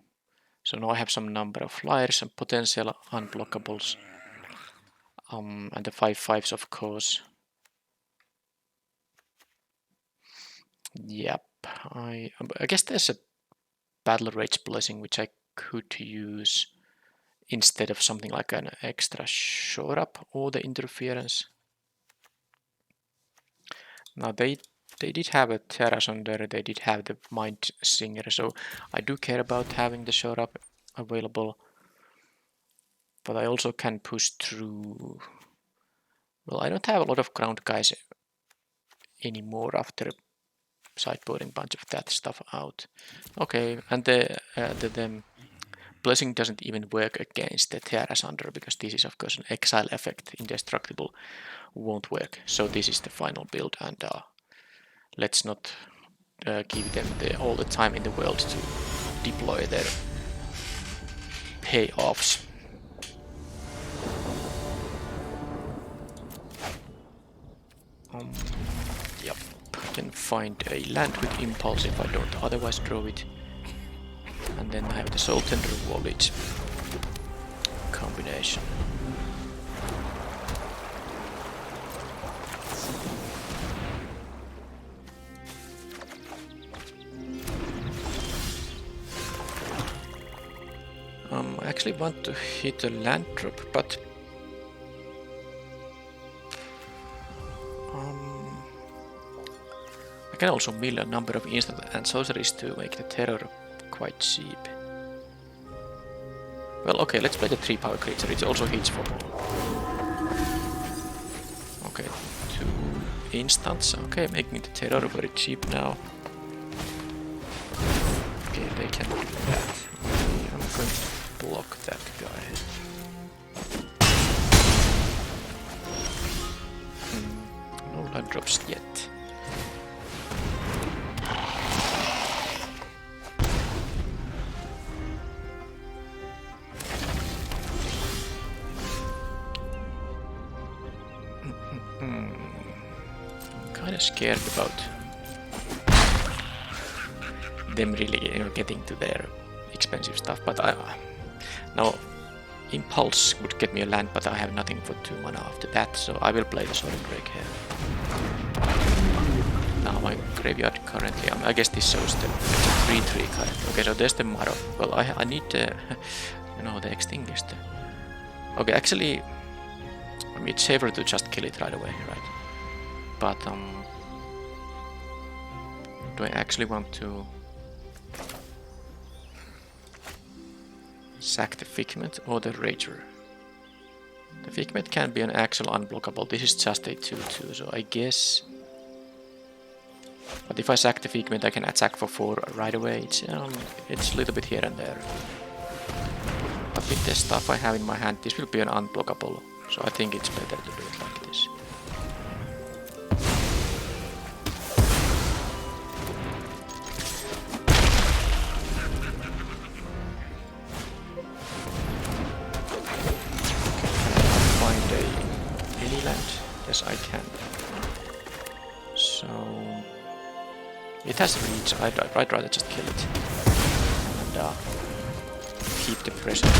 So now I have some number of flyers and potential unblockables. And the 5/5s, of course. Yep, I guess there's a Battle Rage Blessing which I could use instead of something like an extra shore up or the interference. Now they did have a Terrasonder, they did have the Mind Singer, so I do care about having the shore up available. But I also can push through. Well, I don't have a lot of ground guys anymore after sideboarding a bunch of that stuff out. Okay, and the Blessing doesn't even work against the Terrasonder because this is of course an exile effect. Indestructible won't work. So this is the final build, and let's not give them all the time in the world to deploy their payoffs. Yep, can find a land with impulse if I don't otherwise draw it. And then I have the Soul Tender Wallet combination. I actually want to hit a land drop, but I can also mill a number of instant and sorceries to make the terror quite cheap. Well, okay, let's play the 3-power creature. It also hits for more. Okay, 2 instants. Okay, making the terror very cheap now. Okay, they can do that. Okay, I'm going to block that guy. No land drops yet. Kind of scared about them really, getting to their expensive stuff. But now Impulse would get me a land, but I have nothing for 2 mana after that, so I will play the Soul Break here. Now my graveyard currently, I guess this shows the 3/3 card. Okay, so there's the Marrow. Well, I need the, the Extinguished. Okay, actually, I mean, it's safer to just kill it right away, right? But do I actually want to sack the Figment or the Rager? The Figment can be an actual unblockable. This is just a 2/2, so I guess. But if I sack the Figment, I can attack for 4 right away. It's a little bit here and there. But with the stuff I have in my hand, this will be an unblockable. So I think it's better to do it like this. Find any land? Yes, I can. So it has reach. I'd rather just kill it and keep the pressure.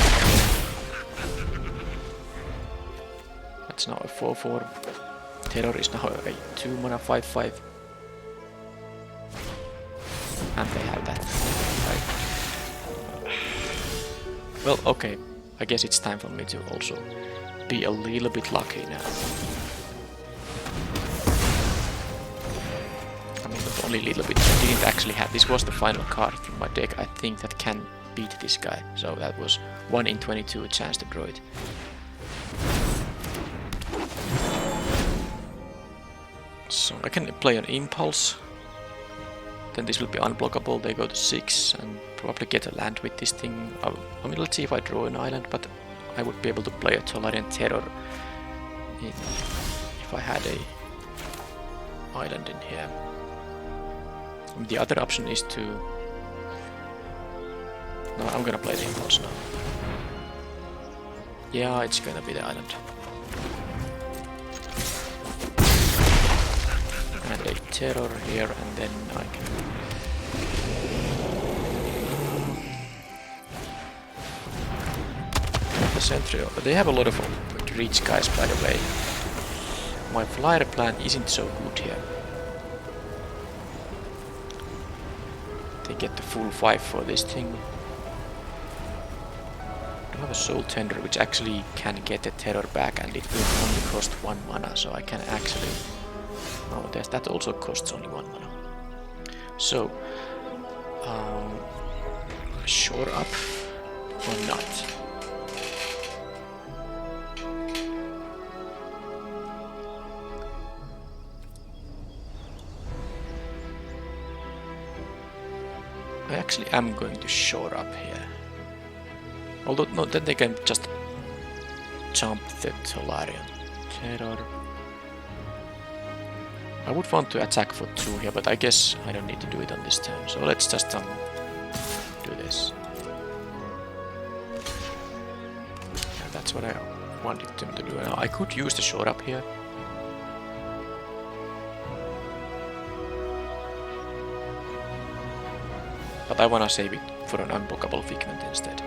That's now a 4/4. Terror is now a 2 mana 5/5. And they have that. Right. Well, okay. I guess it's time for me to also be a little bit lucky now. I mean, not only a little bit. I didn't actually have. This was the final card from my deck. I think that can beat this guy. So that was 1 in 22 chance to draw it. So I can play an Impulse, then this will be unblockable, they go to 6 and probably get a land with this thing. I mean, let's see if I draw an island, but I would be able to play a Tolarian Terror if I had a island in here. And the other option is to... No, I'm gonna play the Impulse now. Yeah, it's gonna be the island. terror here, and then I can... The sentry, they have a lot of reach guys, by the way. My flyer plan isn't so good here. They get the full 5 for this thing. I have a soul tender which actually can get the terror back, and it will only cost 1 mana, so I can actually... Oh, that also costs only 1 mana. So, shore up or not? I actually am going to shore up here. Although, no, then they can just jump the Dominarian Terror. I would want to attack for 2 here, but I guess I don't need to do it on this turn. So let's just do this. Yeah, that's what I wanted them to do. Now, I could use the shore up here. But I wanna save it for an unblockable figment instead.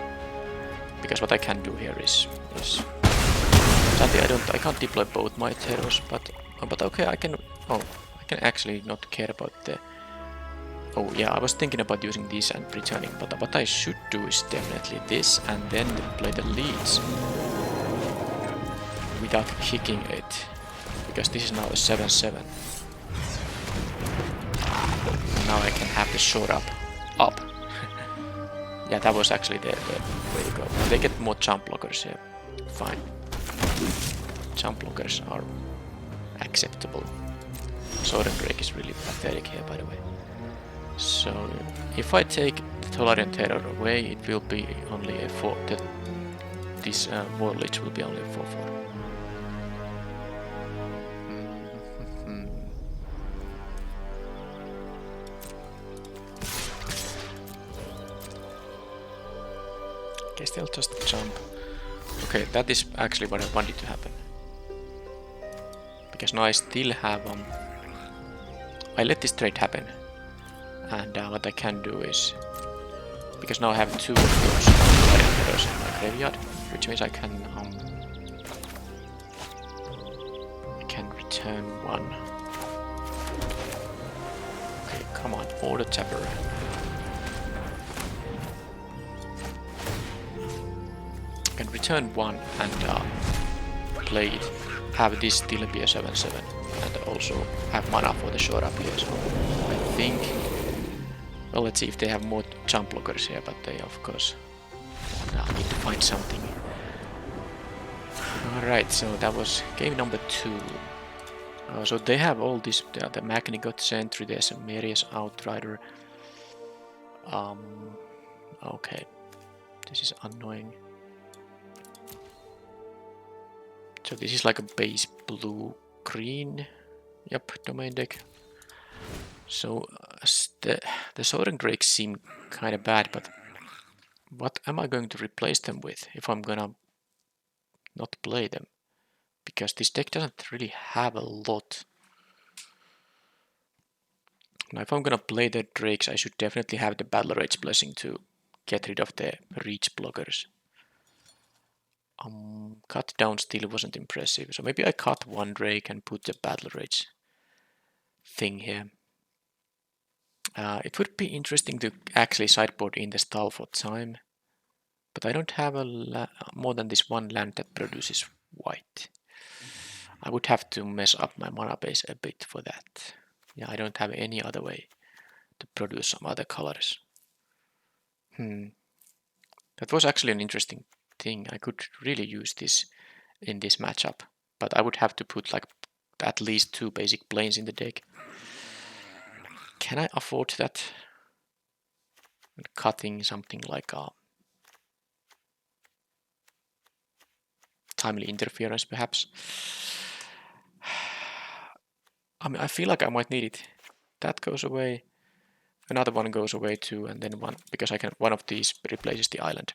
Because what I can do here is sadly I can't deploy both my terrors, but okay, I can actually not care about the... Oh yeah, I was thinking about using these and returning, but what I should do is definitely this and then play the leads without kicking it, because this is now a 7/7. Now I can have the shore up. Yeah, that was actually the way to go. They get more jump blockers here. Fine. Jump blockers are acceptable. Sword and Drake is really pathetic here, by the way. So, if I take the Dominarian Terror away, it will be only a 4. This War Lich will be only a 4/4. Guess they'll just jump. Okay, that is actually what I wanted to happen. Because now I still have... I let this trade happen. And what I can do is... Because now I have 2 of those terrors in my graveyard, which means I can return 1. Okay, come on, Order Tapper. I can return 1 and play it, have this still be a 7/7, and also have mana for the shore up here. So I think, well, let's see if they have more jump blockers here, but they of course need to find something. Alright, so that was game number 2. So they have all this, the Magnigot Sentry, there's a Marius Outrider. Okay, this is annoying. So this is like a base blue-green, yep, domain deck. So the Sword and Drake seem kind of bad, but what am I going to replace them with if I'm gonna not play them? Because this deck doesn't really have a lot. Now if I'm gonna play the Drakes, I should definitely have the Battle Rage Blessing to get rid of the reach blockers. Cut down still wasn't impressive, so maybe I cut 1 Drake and put the Battle Rage thing here. It would be interesting to actually sideboard in the stall for time, but I don't have more than this 1 land that produces white. I would have to mess up my mana base a bit for that. Yeah, I don't have any other way to produce some other colors. That was actually an interesting thing. I could really use this in this matchup, but I would have to put like at least 2 basic planes in the deck. Can I afford that? Cutting something like Timely Interference perhaps. I mean, I feel like I might need it. That goes away. Another one goes away too, and then 1, because I can, one of these replaces the island.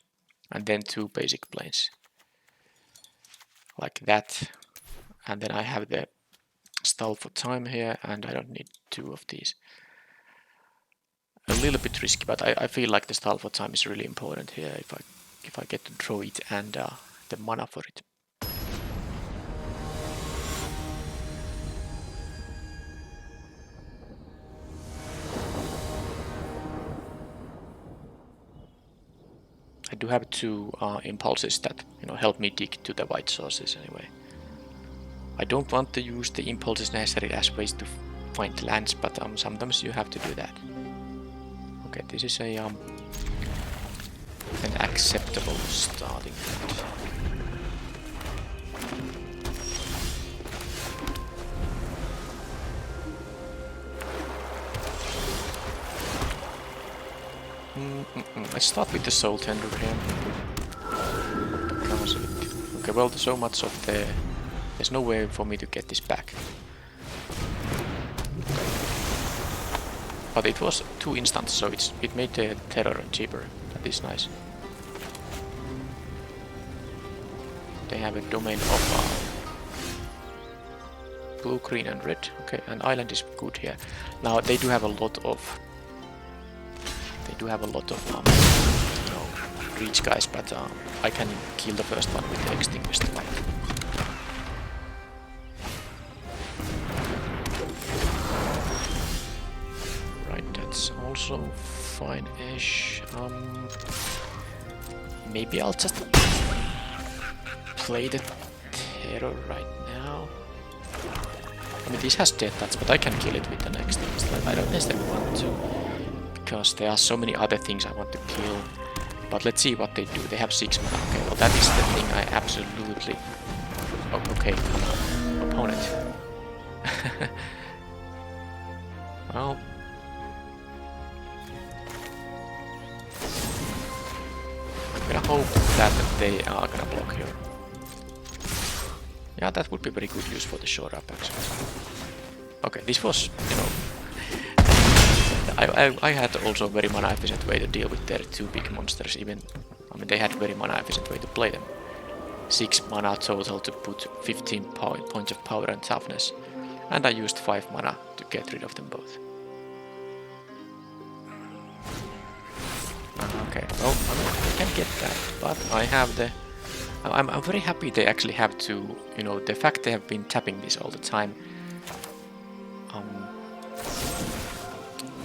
And then 2 basic planes. Like that. And then I have the stall for time here, and I don't need 2 of these. A little bit risky, but I feel like the stall for time is really important here if I get to draw it and the mana for it. I do have 2 impulses that help me dig to the white sources anyway. I don't want to use the impulses necessarily as ways to find lands, but sometimes you have to do that. Okay, this is a an acceptable starting point. Let's start with the Soul Tender here. Because okay, well, so much of there's no way for me to get this back. But it was 2 instants, so it made the terror cheaper. That is nice. They have a domain of blue, green, and red. Okay, and island is good here. Now they do have a lot of reach guys, but I can kill the first one with the extinguished light. Right, that's also fine-ish. Maybe I'll just play the terror right now. I mean, this has death touch, but I can kill it with the next thing. I don't necessarily want to, because there are so many other things I want to kill. But let's see what they do. They have 6 mana. Okay, well that is the thing I absolutely... Oh, okay, come on. Opponent. Well... I'm gonna hope that they are gonna block here. Yeah, that would be very good use for the shore up actually. Okay, this was, I had also a very mana efficient way to deal with their 2 big monsters. I mean, they had a very mana efficient way to play them. 6 mana total to put 15 points of power and toughness, and I used 5 mana to get rid of them both. Okay, well, I can get that, but I have the... I'm very happy they actually have to, the fact they have been tapping this all the time.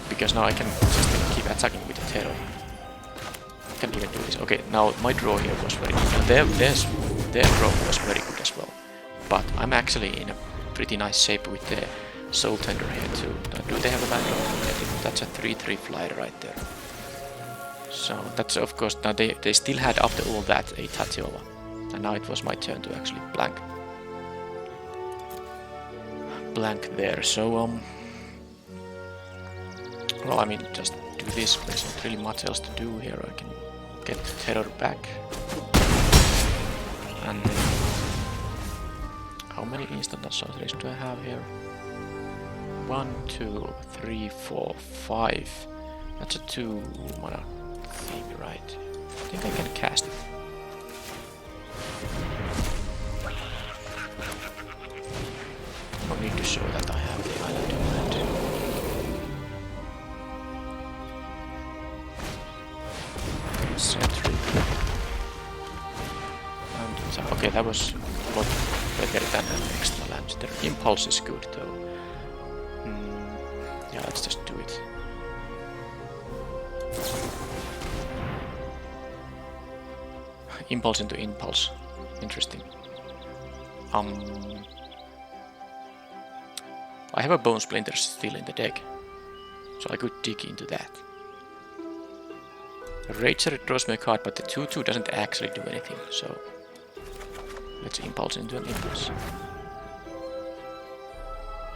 Because now I can just keep attacking with the terror. I can even do this. Okay, now my draw here was very good. And their draw was very good as well. But I'm actually in a pretty nice shape with the Soul Tender here too. Now, do they have a land? That's a 3/3 flyer right there. So that's of course, now they still had after all that a Tatiova. And now it was my turn to actually blank there. So well, I mean, just do this. There's not really much else to do here. I can get the terror back. And then, how many instant sorceries do I have here? 1, 2, 3, 4, 5. That's a 2 mana thing, right? I think I can cast it. I need to show that I have the island in hand. Sentry. And so, okay, that was a lot better than an extra land. Their impulse is good though. Yeah, let's just do it. Impulse into impulse. Interesting. I have a Bone Splinter still in the deck, so I could dig into that. Rager draws me a card, but the 2/2 doesn't actually do anything, so let's impulse into an impulse.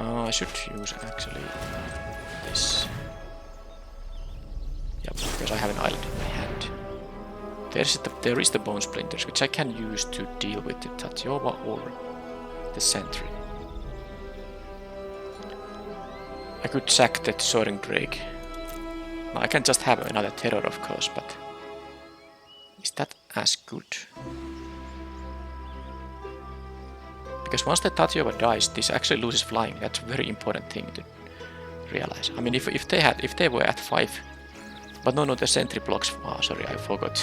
I should use actually this. Yeah, because I have an island in my hand. There is the Bone Splinters, which I can use to deal with the Tatiova or the Sentry. I could sack that Soaring Drake. I can just have another terror, of course, but is that as good? Because once the Tatiova dies, this actually loses flying. That's a very important thing to realize. I mean, if they were at 5, but no, the sentry blocks. Oh, sorry, I forgot.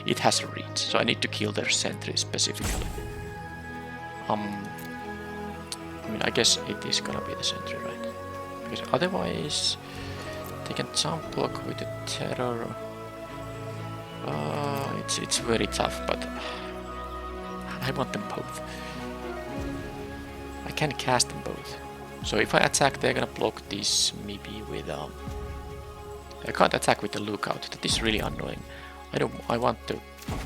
It has a reach, so I need to kill their sentry specifically. I mean, I guess it is gonna be the sentry, right? Because otherwise, they can jump block with the terror. It's very tough, but I want them both. I can cast them both. So if I attack, they're gonna block this maybe with I can't attack with the lookout. That is really annoying. I want to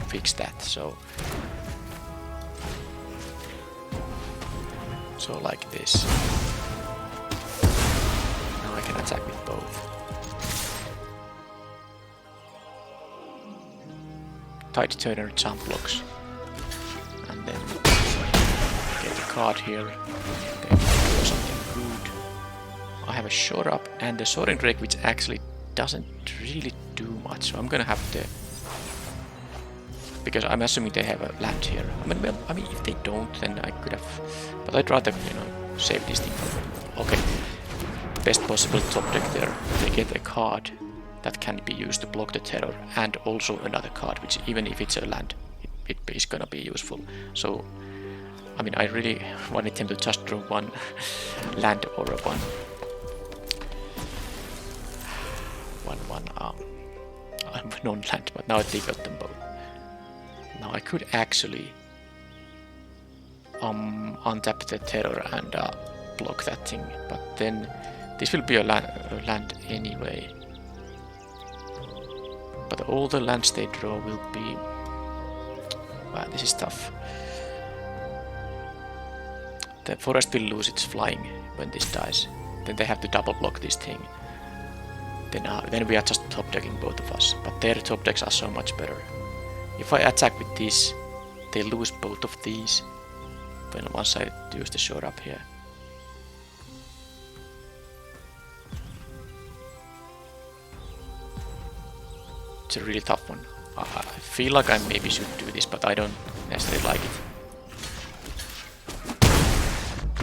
fix that. So like this. Now I can attack with both. Tide turner jump blocks. And then get a card here. Then do something good. I have a shore up and the soaring drake, which actually doesn't really do much. So I'm gonna have to, because I'm assuming they have a land here. I mean, if they don't, then I could have. But I'd rather, save this thing for. Okay, best possible top deck there. They get a card that can be used to block the terror, and also another card, which even if it's a land, it is gonna be useful. So, I mean, I really wanted them to just draw one land or a one non-land, but now they got them both. Now I could actually untap the terror and block that thing, but then this will be a land anyway. But all the lands they draw will be... Wow, this is tough. The forest will lose its flying when this dies. Then they have to double block this thing. Then we are just top decking both of us. But their top decks are so much better. If I attack with this, they lose both of these. When once I use the shore up here. It's a really tough one. I feel like I maybe should do this, but I don't necessarily like it.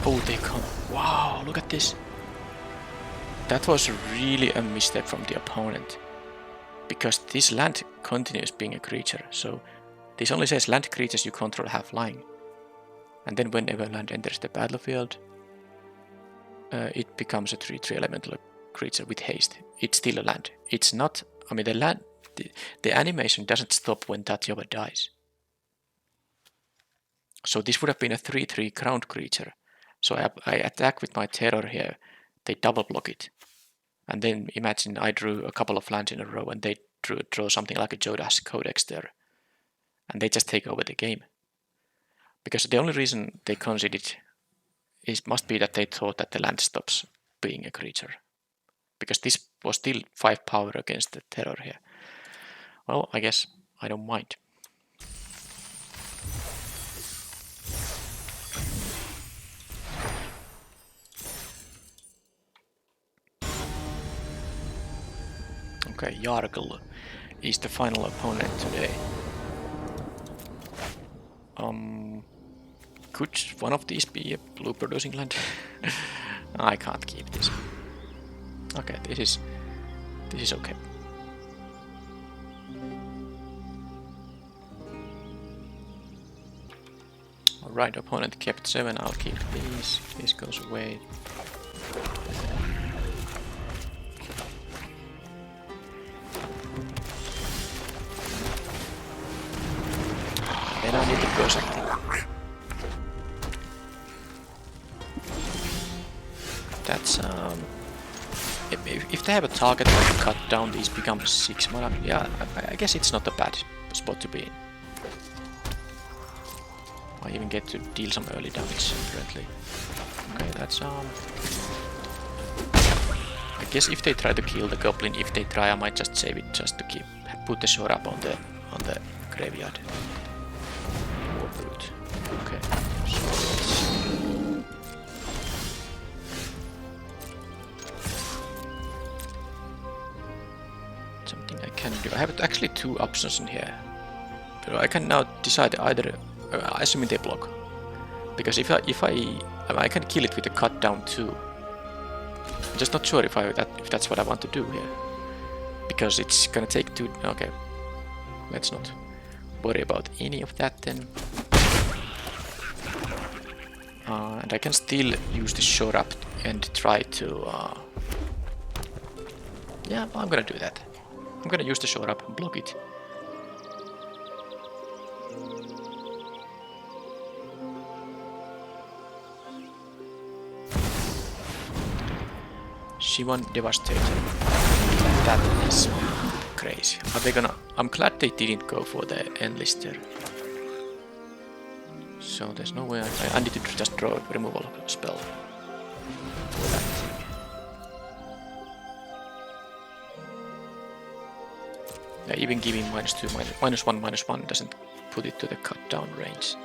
Oh, they come. Wow, look at this. That was really a misstep from the opponent. Because this land continues being a creature, so this only says land creatures you control have flying. And then whenever land enters the battlefield, it becomes a 3/3 elemental creature with haste. It's still a land. It's not, I mean, the animation doesn't stop when Tatiova dies. So this would have been a 3/3 ground creature. So I attack with my terror here, they double block it. And then imagine I drew a couple of lands in a row and they draw something like a Jodas Codex there. And they just take over the game. Because the only reason they conceded must be that they thought that the land stops being a creature. Because this was still 5 power against the terror here. Well, I guess I don't mind. Okay, Jargle is the final opponent today. Could one of these be a blue producing land? I can't keep this. Okay, this is okay. Alright, opponent kept 7, I'll keep these. This goes away. Then I need to go something. That's if they have a target that can cut down these becomes 6 mana, yeah, I guess it's not a bad spot to be in. I even get to deal some early damage apparently. Okay, that's I guess if they try to kill the goblin, if they try, I might just save it just to put the shore up on the graveyard. War brute. Okay. So something I can do. I have actually 2 options in here. But I can now decide either assuming they block. Because if I can kill it with a cut down too. I'm just not sure if that's what I want to do here. Because it's gonna take two. Okay, let's not worry about any of that then. And I can still use the shore up and try to. Yeah, I'm gonna do that. I'm gonna use the shore up and block it. She won Devastator. That is crazy. Are they gonna... I'm glad they didn't go for the Enlister. So there's no way I need to just draw a removal spell for that thing. Yeah, even giving -2, -1 doesn't put it to the cut down range.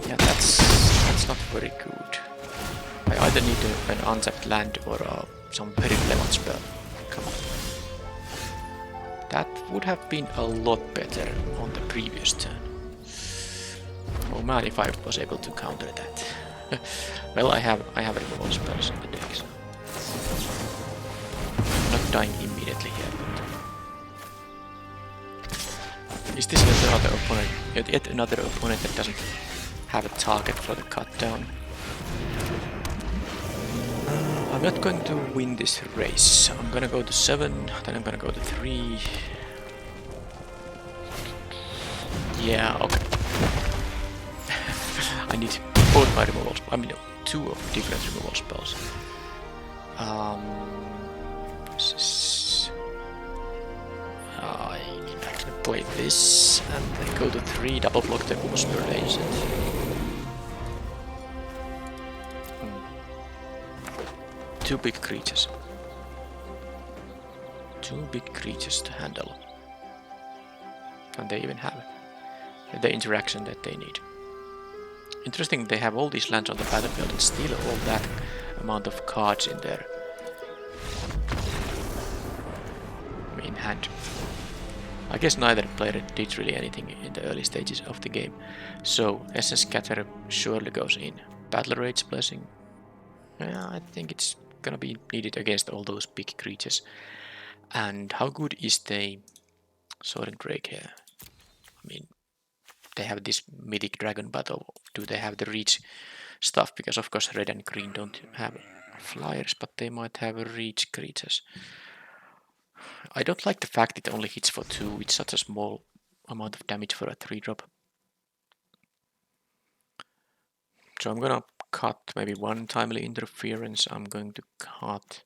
Yeah, that's not very good. I either need an untapped land or some very relevant spell. Come on. That would have been a lot better on the previous turn. Oh man, if I was able to counter that. Well, I have removal spells in the deck, so I'm not dying immediately here. But... Is this yet another opponent? Yet another opponent that doesn't have a target for the cut down? I'm not going to win this race. I'm gonna go to 7, then I'm gonna go to 3. Yeah, okay. I need both my removals. I mean, 2 of different removal spells. I can play this and then go to 3, double block the Atmosphere Agent. Two big creatures. 2 big creatures to handle. And they even have the interaction that they need. Interesting, they have all these lands on the battlefield and still all that amount of cards in their in hand. I guess neither player did really anything in the early stages of the game. So Essence Scatter surely goes in. Battle Rage Blessing. Yeah, I think it's gonna be needed against all those big creatures. And how good is the Soaring Drake here? I mean, they have this mythic dragon battle. Do they have the reach stuff? Because of course red and green don't have flyers, but they might have reach creatures. I don't like the fact it only hits for 2. It's such a small amount of damage for a 3-drop. So I'm gonna cut maybe 1 timely interference. I'm going to cut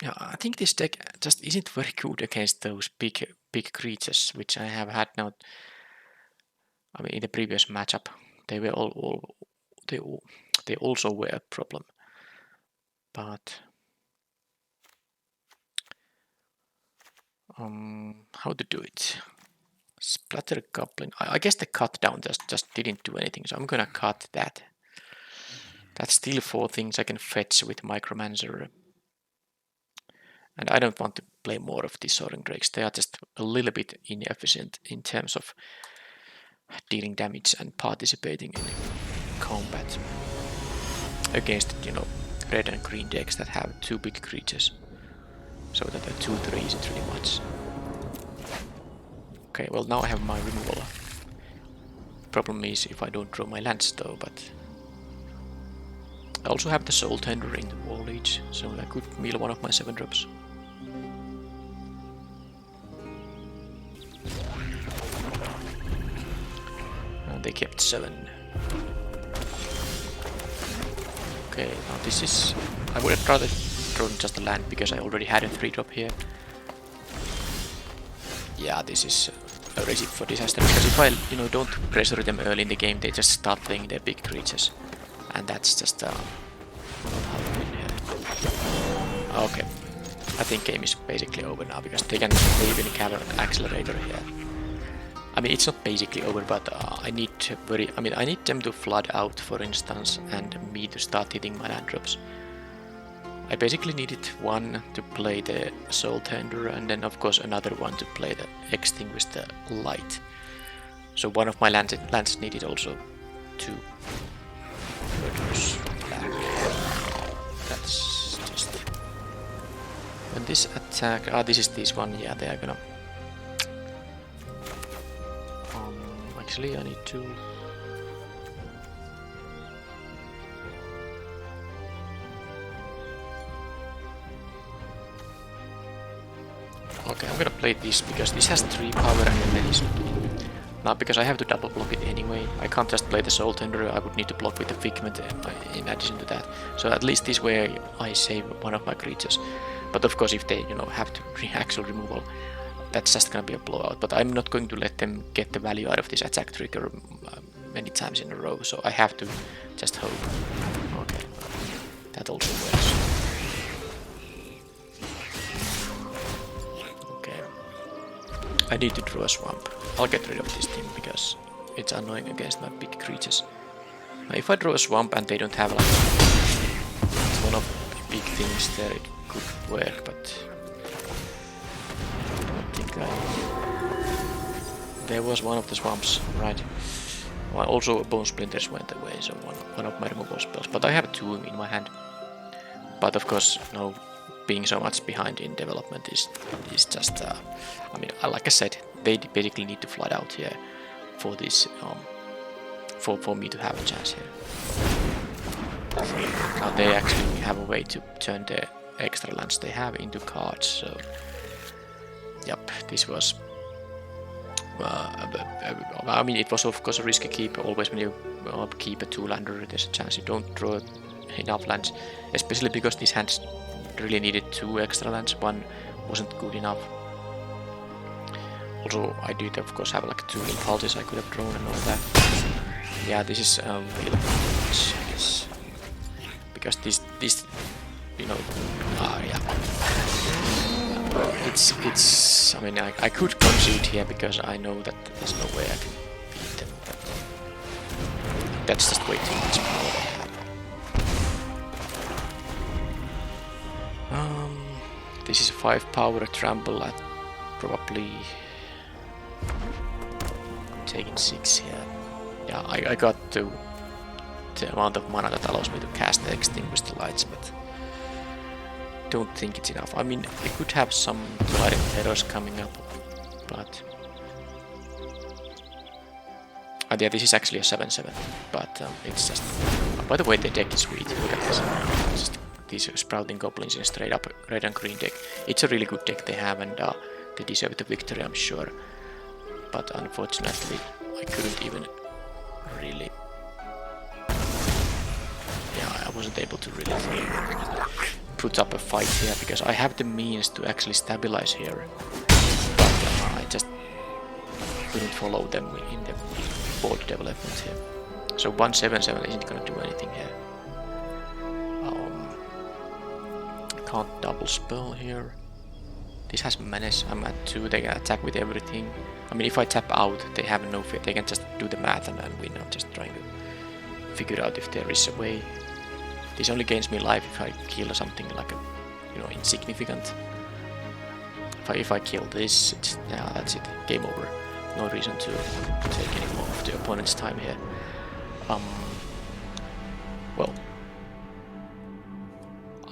yeah, I think this deck just isn't very good against those big creatures, which I have had now. I mean, in the previous matchup, they were they also were a problem. But how to do it? Splatter Goblin. I guess the cut down just didn't do anything, so I'm gonna cut that. That's still 4 things I can fetch with Micromancer. And I don't want to play more of these Soaring Drakes. They are just a little bit inefficient in terms of dealing damage and participating in combat against, you know, red and green decks that have 2 big creatures. So that a 2/3 isn't really much. Okay, well now I have my removal. Problem is if I don't draw my lands though, but I also have the Soul Tender in the Wall Leech, so I could mill one of my 7-drops. And they kept 7. Okay, now this is... I would have rather drawn just a land because I already had a 3-drop here. Yeah, this is a recipe for disaster, because if I, you know, don't pressure them early in the game, they just start playing their big creatures. And that's just not how to win here. Okay, I think game is basically over now, because they even have an accelerator here. I mean, it's not basically over, but I need them to flood out, for instance, and me to start hitting my land drops. I basically needed one to play the Soul Tender, and then of course another one to play the Extinguish the Light. So one of my lands needed also 2 murderous black. That's just... When this attack... this is this one, yeah, they are gonna... actually I need to... Okay, I'm gonna play this because this has 3 power and then this. Now, because I have to double block it anyway, I can't just play the Soul Tender, I would need to block with the Figment in addition to that. So at least this way I save one of my creatures. But of course if they, you know, have to actual removal, that's just gonna be a blowout. But I'm not going to let them get the value out of this attack trigger many times in a row, so I have to just hope. Okay, that also works. I need to draw a swamp. I'll get rid of this thing because it's annoying against my big creatures. Now if I draw a swamp and they don't have like... It's one of the big things there, it could work, but... I don't think There was one of the swamps, right. Well, also Bone Splinters went away, so one of my removal spells. But I have 2 in my hand. But of course, no... Being so much behind in development is just I mean, like I said, they basically need to flood out here for this for me to have a chance here. Now they actually have a way to turn the extra lands they have into cards, so yep, this was I mean, it was of course a risky keep. Always when you keep a 2-lander, there's a chance you don't draw enough lands, especially because these hands really needed 2 extra lands, one wasn't good enough. Also, I did of course have like 2 impulses I could have drawn and all that. Yeah, this is really much, I guess. Because this you know, yeah. It's I mean, I could concede here because I know that there's no way I can beat them, but that's just way too much power they have. This is a 5 power trample at probably taking 6 here. Yeah, I got the amount of mana that allows me to cast the Extinguish the Lights, but don't think it's enough. I mean, I could have some Dominaria Terrors coming up, but yeah, this is actually a 7/7, but it's just... by the way, the deck is sweet. Look at this. Just these Sprouting Goblins in a straight up red and green deck. It's a really good deck they have, and they deserve the victory, I'm sure. But unfortunately, I couldn't even really... yeah, I wasn't able to really put up a fight here, because I have the means to actually stabilize here. But I just couldn't follow them in the board development here. So 1/7/7 isn't gonna do anything here. Can't double spell here. This has menace. I'm at 2. They can attack with everything. I mean, if I tap out, they have no fear. They can just do the math and win. I'm just trying to figure out if there is a way. This only gains me life if I kill something like a, you know, insignificant. If I kill this, it's, yeah, that's it. Game over. No reason to take any more of the opponent's time here. Well,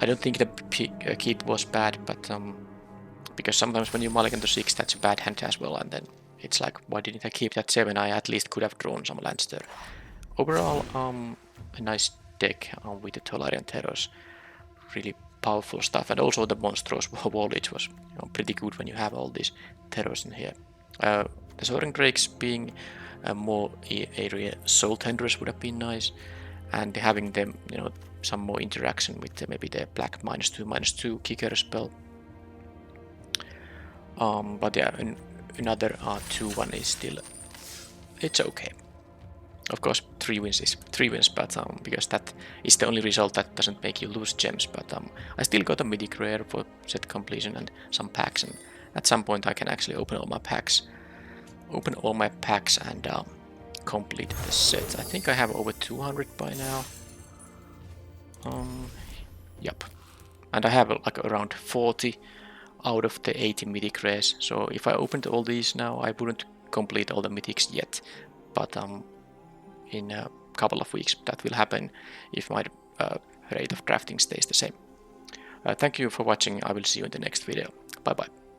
I don't think the keep was bad, but because sometimes when you mulligan to 6, that's a bad hand as well, and then it's like, why didn't I keep that 7? I at least could have drawn some lands there. Overall, a nice deck with the Dominaria Terrors. Really powerful stuff, and also the monstrous Wallage was, you know, pretty good when you have all these terrors in here. The Soaring Drakes being more area Soul Tenders would have been nice, and having them, you know, some more interaction with maybe the black -2/-2 kicker spell. But yeah, another 2/1 is still, it's okay. Of course, 3 wins is 3 wins, but because that is the only result that doesn't make you lose gems. But I still got a mythic rare for set completion and some packs, and at some point I can actually open all my packs and complete the set. I think I have over 200 by now. Yep. and I have like around 40 out of the 80 mythic rares. So if I opened all these now, I wouldn't complete all the mythics yet, but in a couple of weeks that will happen if my rate of drafting stays the same. Thank you for watching. I will see you in the next video. Bye bye.